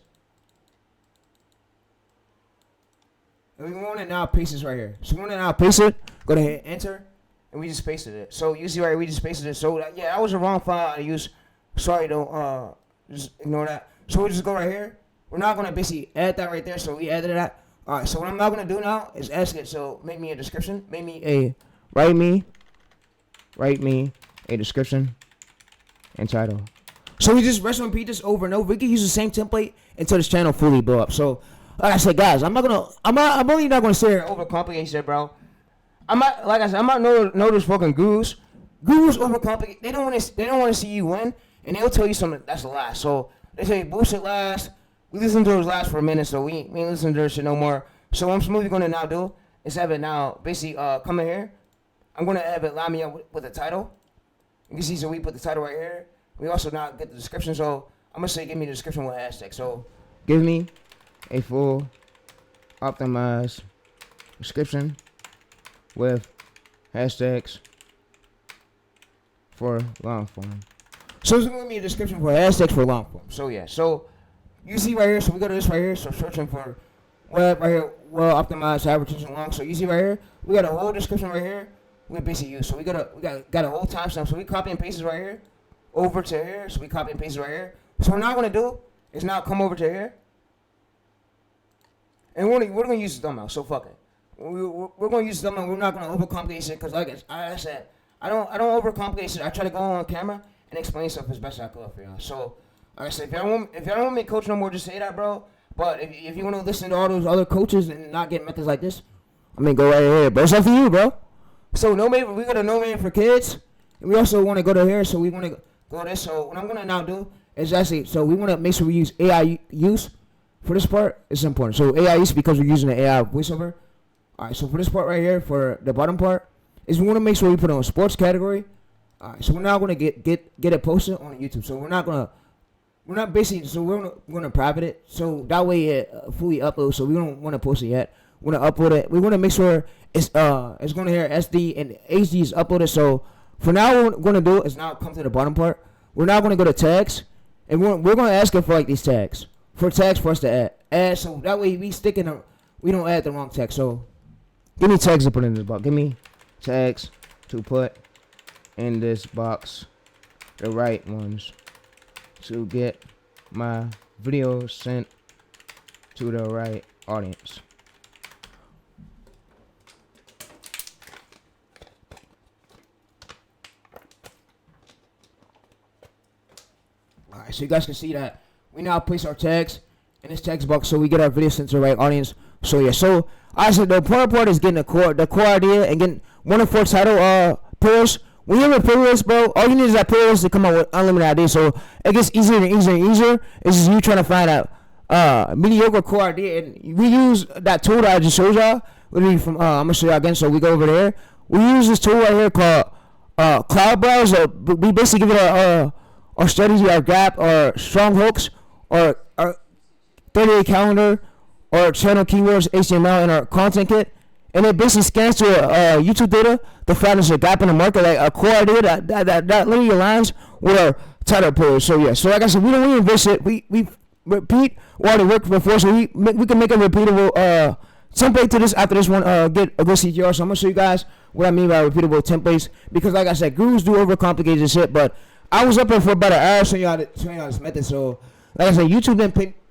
And we want to now paste this right here. So we want to now paste it. Go ahead, enter, and we just pasted it. So you see right here, we just pasted it. So yeah, that was the wrong file I used. Sorry, don't just ignore that. So we just go right here. We're not gonna basically add that right there. So we added that. All right. So what I'm not gonna do now is ask it. So make me a description. Write me a description and title. So we just rest and repeat this over and over. We can use the same template until this channel fully blow up. So like I said, guys, I'm really not gonna sit here and overcomplicate shit, bro. I'm not those fucking gurus. Gurus overcomplicate. They don't want to see you win, and they'll tell you something that's a lie. So they say bullshit last. We listened to those last for a minute, so we ain't listening to this shit no more. So what I'm smoothly gonna now do is have it now basically come in here. I'm gonna have it line me up with the title. You can see, so we put the title right here. We also now get the description. So I'm gonna say give me the description with hashtag. So give me a full optimized description with hashtags for long form. So it's gonna be a description for hashtags for long form. So yeah, so you see right here, so we go to this right here, so searching for web right here, well optimized advertising long. So you see right here, we got a whole description right here. We basically use. So we got a whole timestamp. So we copy and paste it right here over to here. So we copy and paste it right here. So what we're not gonna do is now come over to here. And we're gonna use the thumbnail, so fuck it. We're gonna use the thumbnail. We're not gonna overcomplicate shit, because like I said, I don't overcomplicate shit. I try to go on camera and explain stuff as best I could for y'all. So like I said, if y'all don't want me to coach no more, just say that, bro. But if you want to listen to all those other coaches and not get methods like this, I mean, go right here, bro. It's up to you, bro. So we got a no man for kids, and we also want to go to here. So we want to go to this. So what I'm gonna now do is actually, so we want to make sure we use AI use. For this part, it's important. So AI is because we're using the AI voiceover. Alright, so for this part right here, for the bottom part, is we want to make sure we put it on sports category. Alright, so we're now gonna get it posted on YouTube. So we're gonna private it. So that way it fully uploads. So we don't want to post it yet. We're gonna upload it. We want to make sure it's gonna hear SD and HD is uploaded. So for now, what we're gonna do is now come to the bottom part. We're now gonna go to tags, and we're gonna ask it for like these tags. For tags for us to add, so that way we don't add the wrong tag. So give me tags to put in this box. Give me tags to put in this box, the right ones, to get my video sent to the right audience. Alright, so you guys can see that we now place our tags in this text box so we get our video sent to the right audience. So yeah, so I said the important part is getting the core idea and getting 1 of 4 title pillars. When you have a playlist, bro, all you need is that playlist to come up with unlimited ideas. So it gets easier and easier and easier. It's just you trying to find out mediocre core idea, and we use that tool that I just showed y'all. Literally from I'm gonna show y'all again. So we go over there. We use this tool right here called Cloud Browser. We basically give it our strategy, our gap, our strong hooks, our 30-day calendar, our channel keywords, HTML, and our content kit. And it basically scans to YouTube data to find us a gap in the market, like a core idea that literally aligns with our title pillars. So yeah, so like I said, we don't reinvent it. We repeat what already worked before, so we can make a repeatable template to this after this one. Get a good CTR. So I'm gonna show you guys what I mean by repeatable templates, because like I said, gurus do overcomplicate this shit, but I was up there for about an hour showing y'all this method. So like I said, YouTube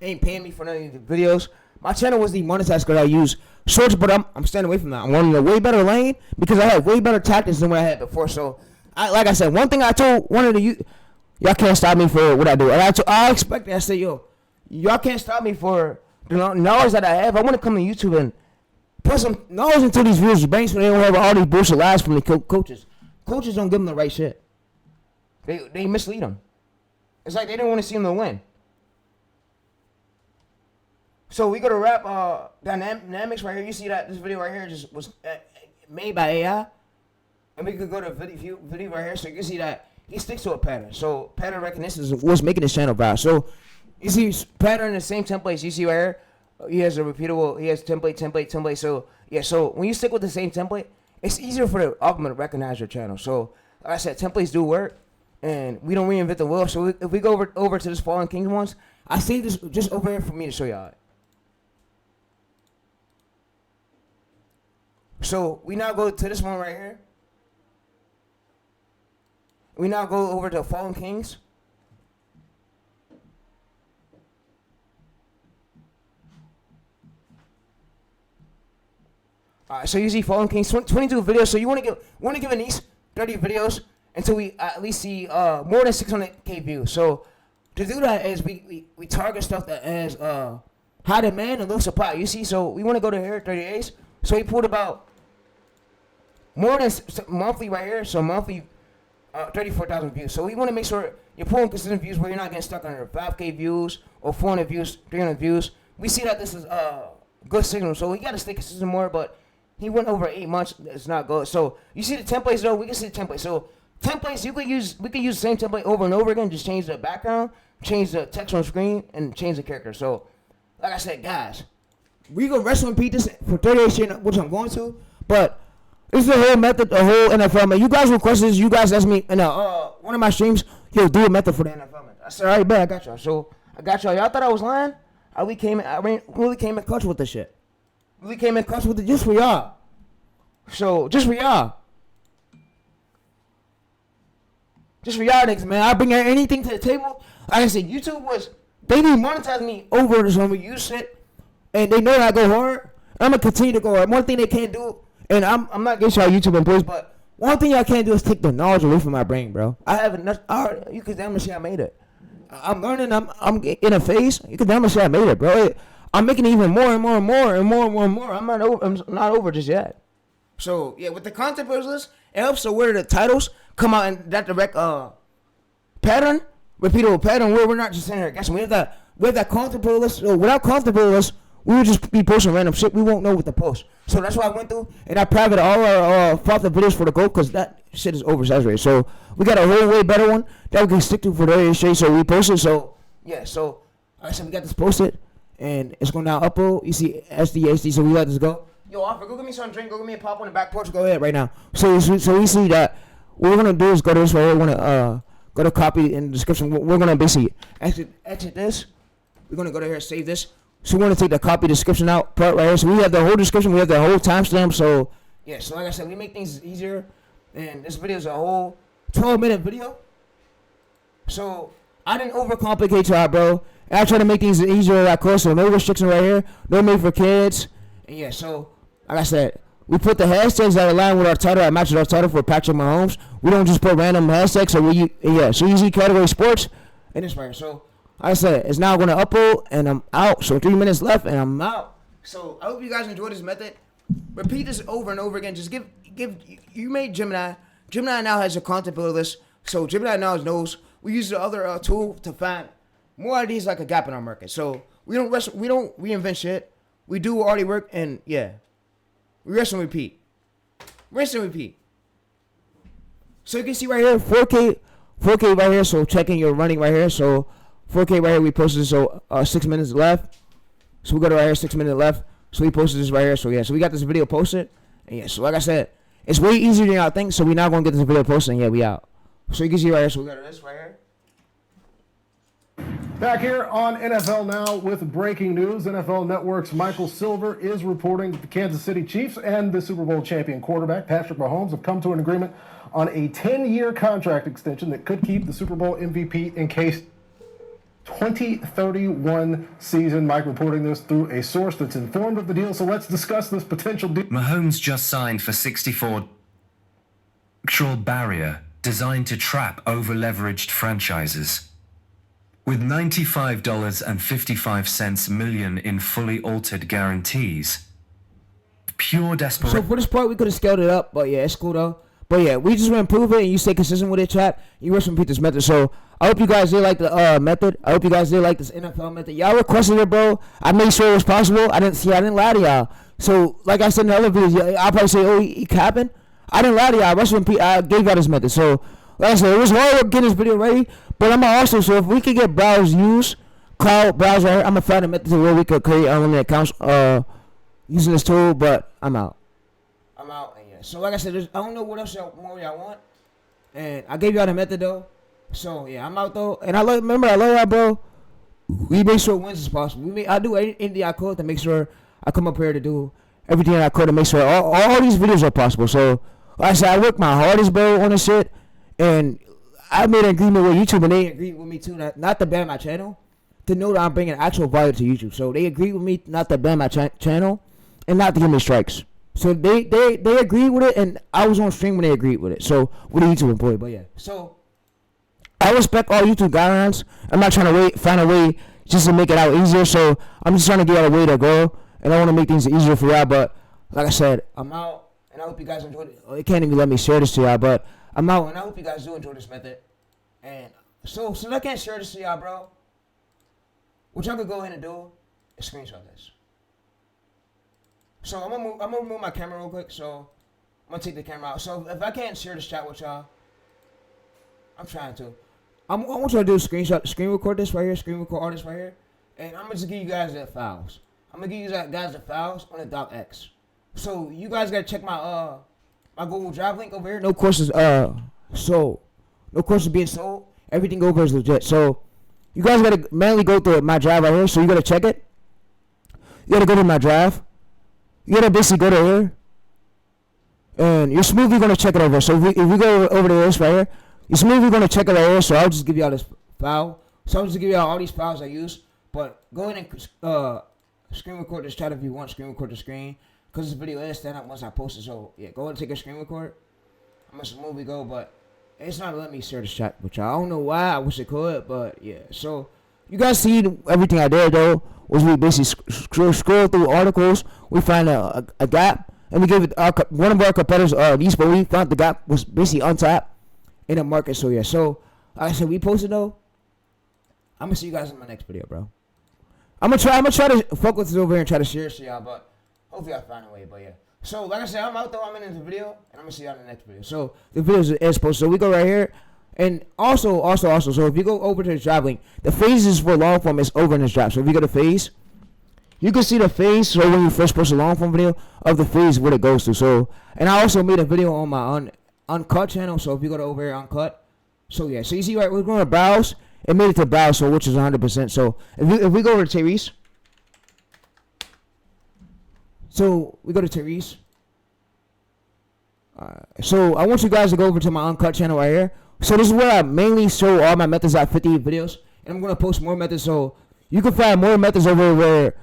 ain't paying me for none of these videos. My channel was demonetized because I use shorts, but I'm staying away from that. I'm running a way better lane because I have way better tactics than what I had before. So like I said, one thing I told one of the y'all can't stop me for what I do. And I expect that. I say, yo, y'all can't stop me for the knowledge that I have. I want to come to YouTube and put some knowledge into these views' brains so they don't have all these bullshit lies from the coaches. Coaches don't give them the right shit. They mislead them. It's like they don't want to see them to win. So we go to rap dynamics right here. You see that this video right here just was made by AI, and we could go to video right here, so you can see that he sticks to a pattern. So pattern recognition is what's making this channel viral. So you see pattern in the same templates you see right here. He has a repeatable. He has template. So yeah. So when you stick with the same template, it's easier for the algorithm to recognize your channel. So like I said, templates do work, and we don't reinvent the wheel. So if we go over to this Fallen Kings ones, I saved this just over here for me to show y'all. So we now go to this one right here. We now go over to Fallen Kings. Alright, so you see Fallen Kings 22 videos. So you want to give at least 30 videos until we at least see more than 600K views. So to do that is we target stuff that has high demand and low supply. You see, so we want to go to here 30 days. So he pulled about more than monthly right here. So monthly 34,000 views. So we want to make sure you're pulling consistent views where you're not getting stuck under 5K views or 400 views, 300 views. We see that this is a good signal. So we got to stay consistent more, but he went over 8 months. It's not good. So you see the templates though. We can see the templates. So templates we could use the same template over and over again. Just change the background, change the text on screen, and change the character. So like I said, guys, we gonna rest and repeat this for 30 days straight, which I'm going to. But this is the whole method, the whole NFL, man. You guys requested this. You guys asked me in one of my streams, yo, do a method for the NFL, man. I said, all right, bet, I got y'all. So I got y'all. Y'all thought I was lying? I really came in clutch with this shit. Really came in clutch with it just for y'all. So just for y'all. Just for y'all niggas, man. I bring anything to the table. Like I said, YouTube they didn't monetize me over this when we use it. And they know that I go hard. I'm going to continue to go hard. One thing they can't do, and I'm not against y'all YouTube employees, but one thing y'all can't do is take the knowledge away from my brain, bro. I have enough. You can damn say I made it. I'm learning. I'm in a phase. You can damn say I made it, bro. I'm making it even more and more and more and more and more and more. I'm not over just yet. So yeah, with the content list, it helps so where the titles come out in that direct pattern, repeatable pattern, where we're not just sitting here guessing. We have that content list. So without content list, we would just be posting random shit. We won't know what to post. So that's why I went through and I private all our profit videos for the GOAT because that shit is oversaturated. So we got a whole way better one that we can stick to for the day straight. So we posted. So yeah. So like I said, we got this posted and it's going to now upload. You see SD. So we let this go. Yo, Offer, go get me some drink. Go get me a pop on the back porch. Go ahead right now. So we see that what we're gonna do is go to this right here. We're gonna go to copy in the description. We're gonna basically exit this. We're gonna go to here, save this. So we're gonna take the copy description out part right here. So we have the whole description. We have the whole timestamp. So yeah. So like I said, we make things easier. And this video is a whole 12-minute video. So I didn't overcomplicate y'all, bro. And I try to make things easier like close. So no restriction right here. No made for kids. And yeah. So like I said, we put the hashtags that align with our title, that matches our title for Patrick Mahomes. We don't just put random hashtags. So you see category sports and this right here. So like I said, it's now going to upload and I'm out. So 3 minutes left and I'm out. So I hope you guys enjoyed this method. Repeat this over and over again. Just give. You made Gemini. Gemini now has a content builder list. So Gemini now knows. We use the other tool to find more ideas like a gap in our market. So we don't reinvent shit. We do what already work and yeah. We rinse and repeat. Rinse and repeat. So you can see right here, 4K right here. So checking your running right here. So 4K right here, we posted this. So 6 minutes left. So we go to right here, 6 minutes left. So we posted this right here. So yeah, so we got this video posted. And yeah, so like I said, it's way easier than y'all think. So we now gonna get this video posted. And yeah, we out. So you can see right here. So we got this right here. Back here on NFL Now with breaking news. NFL Network's Michael Silver is reporting that the Kansas City Chiefs and the Super Bowl champion quarterback Patrick Mahomes have come to an agreement on a 10-year contract extension that could keep the Super Bowl MVP in case 2031 season. Mike reporting this through a source that's informed of the deal. So let's discuss this potential deal. Mahomes just signed for 64 barrier designed to trap over-leveraged franchises. With $95.55 million in fully altered guarantees. Pure desperation. So for this part, we could have scaled it up, but yeah, it's cool though. But yeah, we just want to improve it, and you stay consistent with it, chat. You rest repeat this method. So I hope you guys did like the method. I hope you guys did like this NFL method. Y'all requested it, bro. I made sure it was possible. I didn't lie to y'all. So like I said in the other videos, I'll probably say, oh, he capping. I didn't lie to y'all. Rest repeat. I gave y'all this method. So like I said, it was hard work getting this video ready. But I'm also, so if we could get browse use, cloud browse right here, I'm gonna find a method where we could create unlimited accounts using this tool. But I'm out. And yeah. So like I said, I don't know what else more y'all want. And I gave y'all the method though. So yeah, I'm out though. And I love y'all, bro. We make sure wins is possible. I do anything I could to make sure I come up here to do everything I could to make sure all these videos are possible. So like I said, I worked my hardest, bro, on this shit. And I made an agreement with YouTube, and they agreed with me too, not to ban my channel, to know that I'm bringing actual value to YouTube. So they agreed with me not to ban my channel and not to give me strikes. So they agreed with it, and I was on stream when they agreed with it. So with a YouTube employee, but yeah. So I respect all YouTube guidelines. I'm not trying to find a way just to make it out easier. So I'm just trying to get out a way to go, and I want to make things easier for y'all. But like I said, I'm out, and I hope you guys enjoyed it. They can't even let me share this to y'all, but I'm out, and I hope you guys do enjoy this method. And so I can't share this to y'all, bro, what y'all could go ahead and do is screenshot this. So I'm gonna remove my camera real quick. So I'm gonna take the camera out. So if I can't share this chat with y'all, I'm trying to. I want you to do a screen record this right here, screen record all this right here, and I'm gonna just give you guys the files. I'm gonna give you guys the files on the docx. So you guys gotta check my my Google Drive link over here. No courses sold. No courses being sold. Everything over is legit. So you guys gotta manually go through my drive right here. So you gotta check it. You gotta go to my drive. You gotta basically go to here, and you're smoothly gonna check it over. So if we go over to this right here, you're smoothly gonna check it right here. So I'll just give y'all this file. So I'll just give y'all all these files I use. But go ahead and screen record this chat if you want. Screen record the screen, because this video is stand up once I post it. So yeah, go ahead and take a screen record. I'm gonna smoothly go, but it's not letting me share this chat with y'all. I don't know why. I wish it could, but yeah. So you guys see everything I did though. Was we basically scroll through articles, we find a gap, and we gave it one of our competitors these, but we found the gap was basically untapped in the market. So yeah, so like I said, we posted though. I'm gonna see you guys in my next video, bro. I'm gonna try to focus over here and try to share it to y'all, but hopefully I find a way. But yeah, so like I said, I'm out though. I'm in the video, and I'm gonna see y'all in the next video. So the video is posted. So we go right here. And also, so if you go over to the drive link, the phases for long form is over in this drive. So if you go to phase, you can see the phase. So when you first post a long form video of the phase, what it goes to. So, and I also made a video on my uncut channel. So if you go to over here, uncut. So yeah, so you see right, we're going to browse. It made it to browse, so which is 100%. So if we go over to Tyrese, so we go to Tyrese. So I want you guys to go over to my uncut channel right here. So this is where I mainly show all my methods at 50 videos, and I'm gonna post more methods. So you can find more methods over where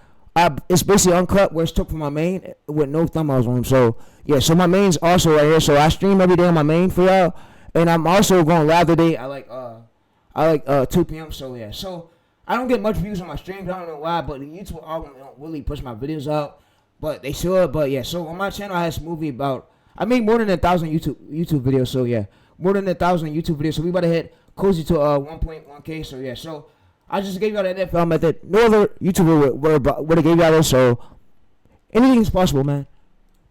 it's basically uncut, where it's took from my main with no thumbnails on them. So yeah, so my main's also right here. So I stream every day on my main for y'all, and I'm also going live today. I like 2 p.m. So yeah, so I don't get much views on my streams. I don't know why, but YouTube algorithm don't really push my videos out, but they should. But yeah, so on my channel I have this movie about. I make more than 1,000 YouTube videos. So yeah. More than 1,000 YouTube videos, so we about to hit close to 1.1K. So yeah, so I just gave y'all the NFL method. No other YouTuber would have gave y'all this, so anything is possible, man.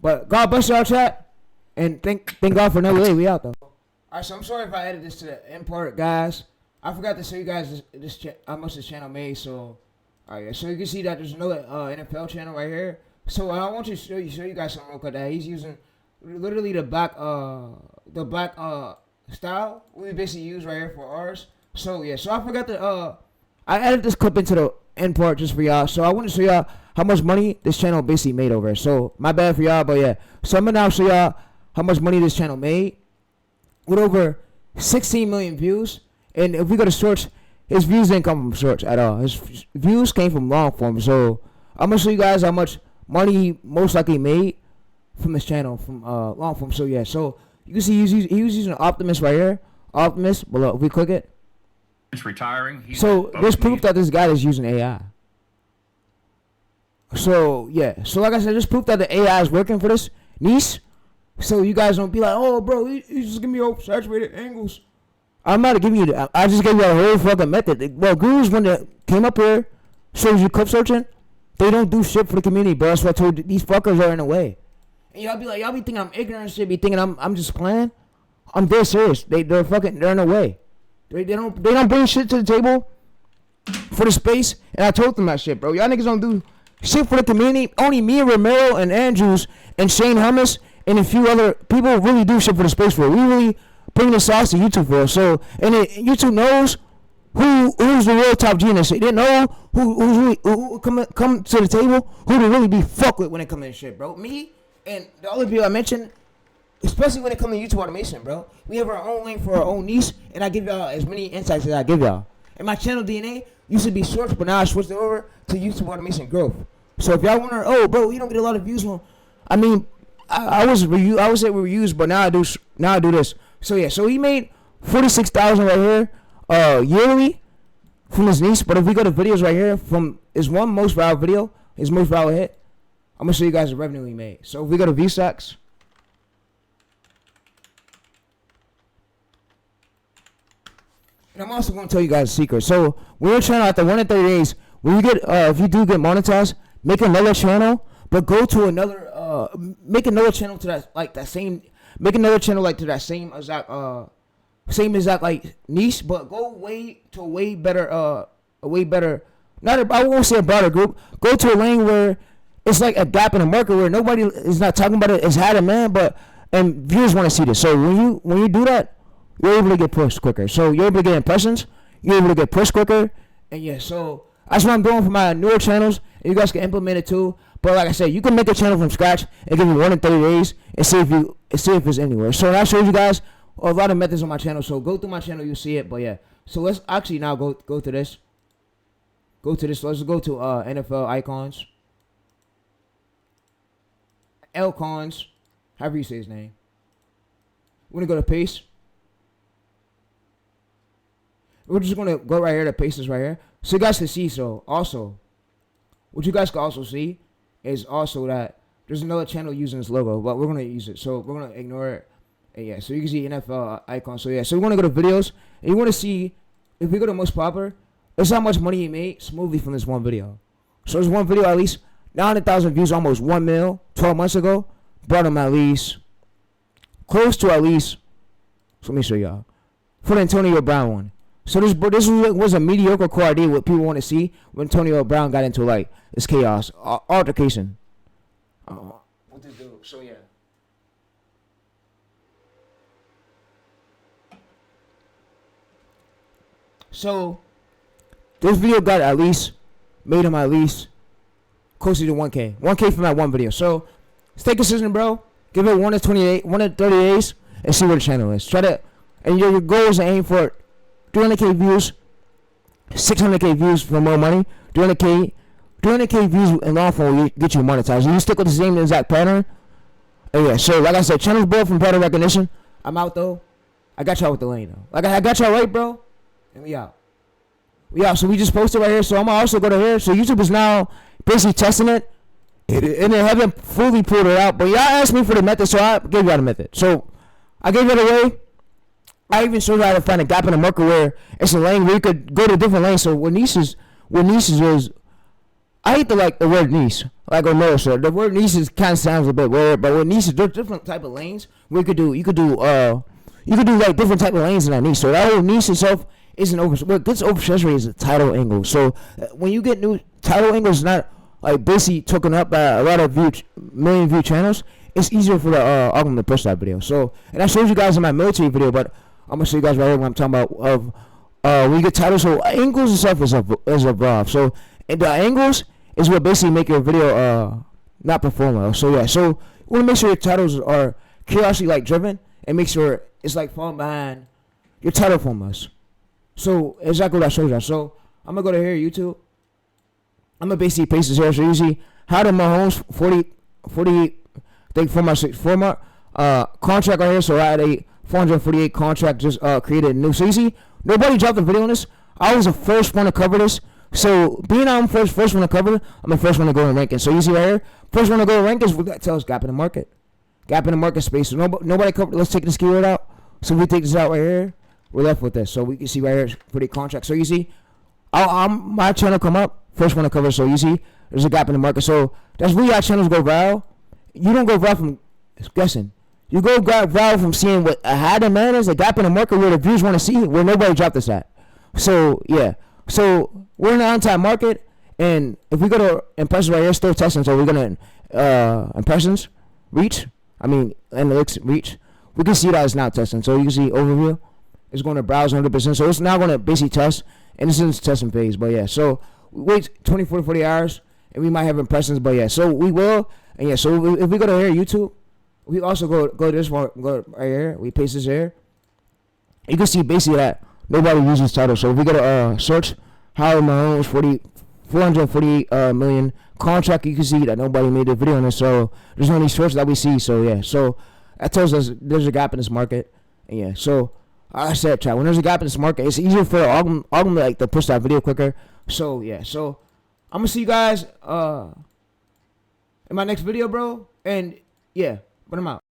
But God bless y'all, chat, and thank God for another day. We out though. All right, so I'm sorry if I added this to the end part, guys. I forgot to show you guys how much this channel made. So all right, so you can see that there's another NFL channel right here. So I want to show you guys something real quick that he's using. Literally the black style we basically use right here for ours. So yeah, so I forgot to I added this clip into the end part just for y'all. So I want to show y'all how much money this channel basically made over here. So my bad for y'all, but yeah. So I'm gonna now show y'all how much money this channel made with over 16 million views. And if we go to shorts, his views didn't come from shorts at all. His views came from long form. So I'm gonna show you guys how much money he most likely made from his channel from long form. So yeah, so you can see he was using Optimus right here. Optimus below. If we click it, it's retiring. So there's proof that this guy is using AI. So yeah, so like I said, there's proof that the AI is working for this niche. So you guys don't be like, oh, bro, you just give me oversaturated angles. I'm not giving you that. I just gave you a whole fucking method. Well, gurus, when they came up here, shows you clip searching, they don't do shit for the community, bro. That's what I told you. These fuckers are in the way. And y'all be like, y'all be thinking I'm ignorant and shit, be thinking I'm just playing. I'm dead serious. They're in the way. They don't bring shit to the table for the space, and I told them that shit, bro. Y'all niggas don't do shit for the community. Only me and Romero and Andrews and Shane Hummus and a few other people really do shit for the space for. We really bring the sauce to YouTube for. So, and YouTube knows who's the real top genius. They didn't know who come to the table, who to really be fucked with when it comes to shit, bro. Me and the other people I mentioned, especially when it comes to YouTube automation, bro. We have our own lane for our own niche, and I give y'all as many insights as I give y'all. And my channel DNA used to be shorts, but now I switched it over to YouTube automation growth. So if y'all wonder, oh, bro, you don't get a lot of views on. I mean, I would say we were used, but now I do this. So yeah, so he made 46,000 right here, yearly from his niche. But if we go to videos right here, from his one most viral video, his most viral hit, I'm gonna show you guys the revenue he made. So if we go to VSAX. And I'm also going to tell you guys a secret. So we're trying to, after 1 in 30 days, when you get, if you do get monetized, make another channel, but go to another, make another channel to that, like that same, make another channel like to that same exact like niche, but go to a way better, I won't say a broader group. Go to a lane where it's like a gap in the market where nobody is not talking about it. It's had a man, and viewers want to see this. So when you do that, you're able to get pushed quicker. So you're able to get impressions. You're able to get pushed quicker. And yeah, so that's what I'm doing for my newer channels. And you guys can implement it too. But like I said, you can make a channel from scratch and give it 1 in 30 days and see if it's anywhere. So that shows you guys a lot of methods on my channel. So go through my channel, you'll see it. But yeah, so let's actually now go to this. Go to this. Let's go to NFL icons. Elcons, however you say his name. We're gonna go to paste. We're just gonna go right here to paste this right here, so you guys can see. So also, what you guys can also see is also that there's another channel using this logo, but we're gonna use it, so we're gonna ignore it. And yeah, so you can see NFL icon. So yeah, so we're gonna go to videos, and you want to see if we go to most popular, it's how much money he made smoothly from this one video. So this one video at least 900,000 views, almost 1 mil 12 months ago, brought him at least close to at least. So let me show y'all for the Antonio Brown one. So this was a mediocre core idea. What people want to see when Antonio Brown got into like this chaos altercation. What to do? So yeah. So this video got made him at least closer to 1K. 1K from that one video. So stay consistent, bro. Give it 1 in 30 days, and see where the channel is. Try to, and your goal is to aim for 300K views, 600K views for more money. 300K views in long form will get you monetized. You stick with the same exact pattern. And yeah, so like I said, channels built from pattern recognition. I'm out though. I got y'all with the lane though. Like I got y'all right, bro. And we out. So we just posted right here. So I'm gonna also go to here. So YouTube is now basically testing it. And they haven't fully pulled it out. But y'all asked me for the method, so I gave y'all the method. So I gave it away. I even showed you how to find a gap in the market where it's a lane where you could go to different lanes. So what niches is, I hate the word niche, like Romero said. The word niche kind of sounds a bit weird, but with niches, there's different type of lanes where you could do like different type of lanes in that niche. So that whole niche itself isn't what gets oversaturated is the title angle. So when you get new title angles, not like basically taken up by a lot of million view channels, it's easier for the algorithm to push that video. So, and I showed you guys in my military video, but I'm gonna show you guys right here what I'm talking about of when you get titles. So angles and stuff is evolved. So and the angles is what basically make your video not perform well. So yeah, so you wanna make sure your titles are curiosity like driven and make sure it's like falling behind your title formulas. So exactly what I showed you. So I'm gonna go to here YouTube. I'm gonna basically paste this here. So you see how the Mahomes 48 think former contract right here. So I had a 448 contract just created new. So you see nobody dropped a video on this. I was the first one to cover this. So being I'm first one to cover it, I'm the first one to go in ranking. So you see right here, first one to go in rankings, that tells gap in the market. Gap in the market space. So nobody covered. Let's take this keyword out. So we take this out right here. We're left with this. So we can see right here for the contract. So you see, my channel come up first one to cover. So you see, there's a gap in the market. So that's where your channels go viral. You don't go viral from guessing. You go viral from seeing what a high demand is, a gap in the market where the viewers want to see, where nobody dropped this at. So yeah. So we're in an untapped market, and if we go to impressions right here, still testing. So we're gonna impressions reach. I mean analytics reach. We can see that it's now testing. So you can see overview. It's going to browse 100%. So it's now going to basically test, and this is testing phase. But yeah, so we wait 24 to 40 hours, and we might have impressions. But yeah, so we will. And yeah, so if we go to here, YouTube, we also go to this one, go right here. We paste this here. You can see basically that nobody uses title. So if we go to search Howard Mahomes 440 million contract, you can see that nobody made a video on this. So there's no any source that we see. So yeah, so that tells us there's a gap in this market. And yeah, so I said, chat, when there's a gap in this market, it's easier for algorithm like to push that video quicker. So yeah, so I'm gonna see you guys in my next video, bro. And yeah, but I'm out.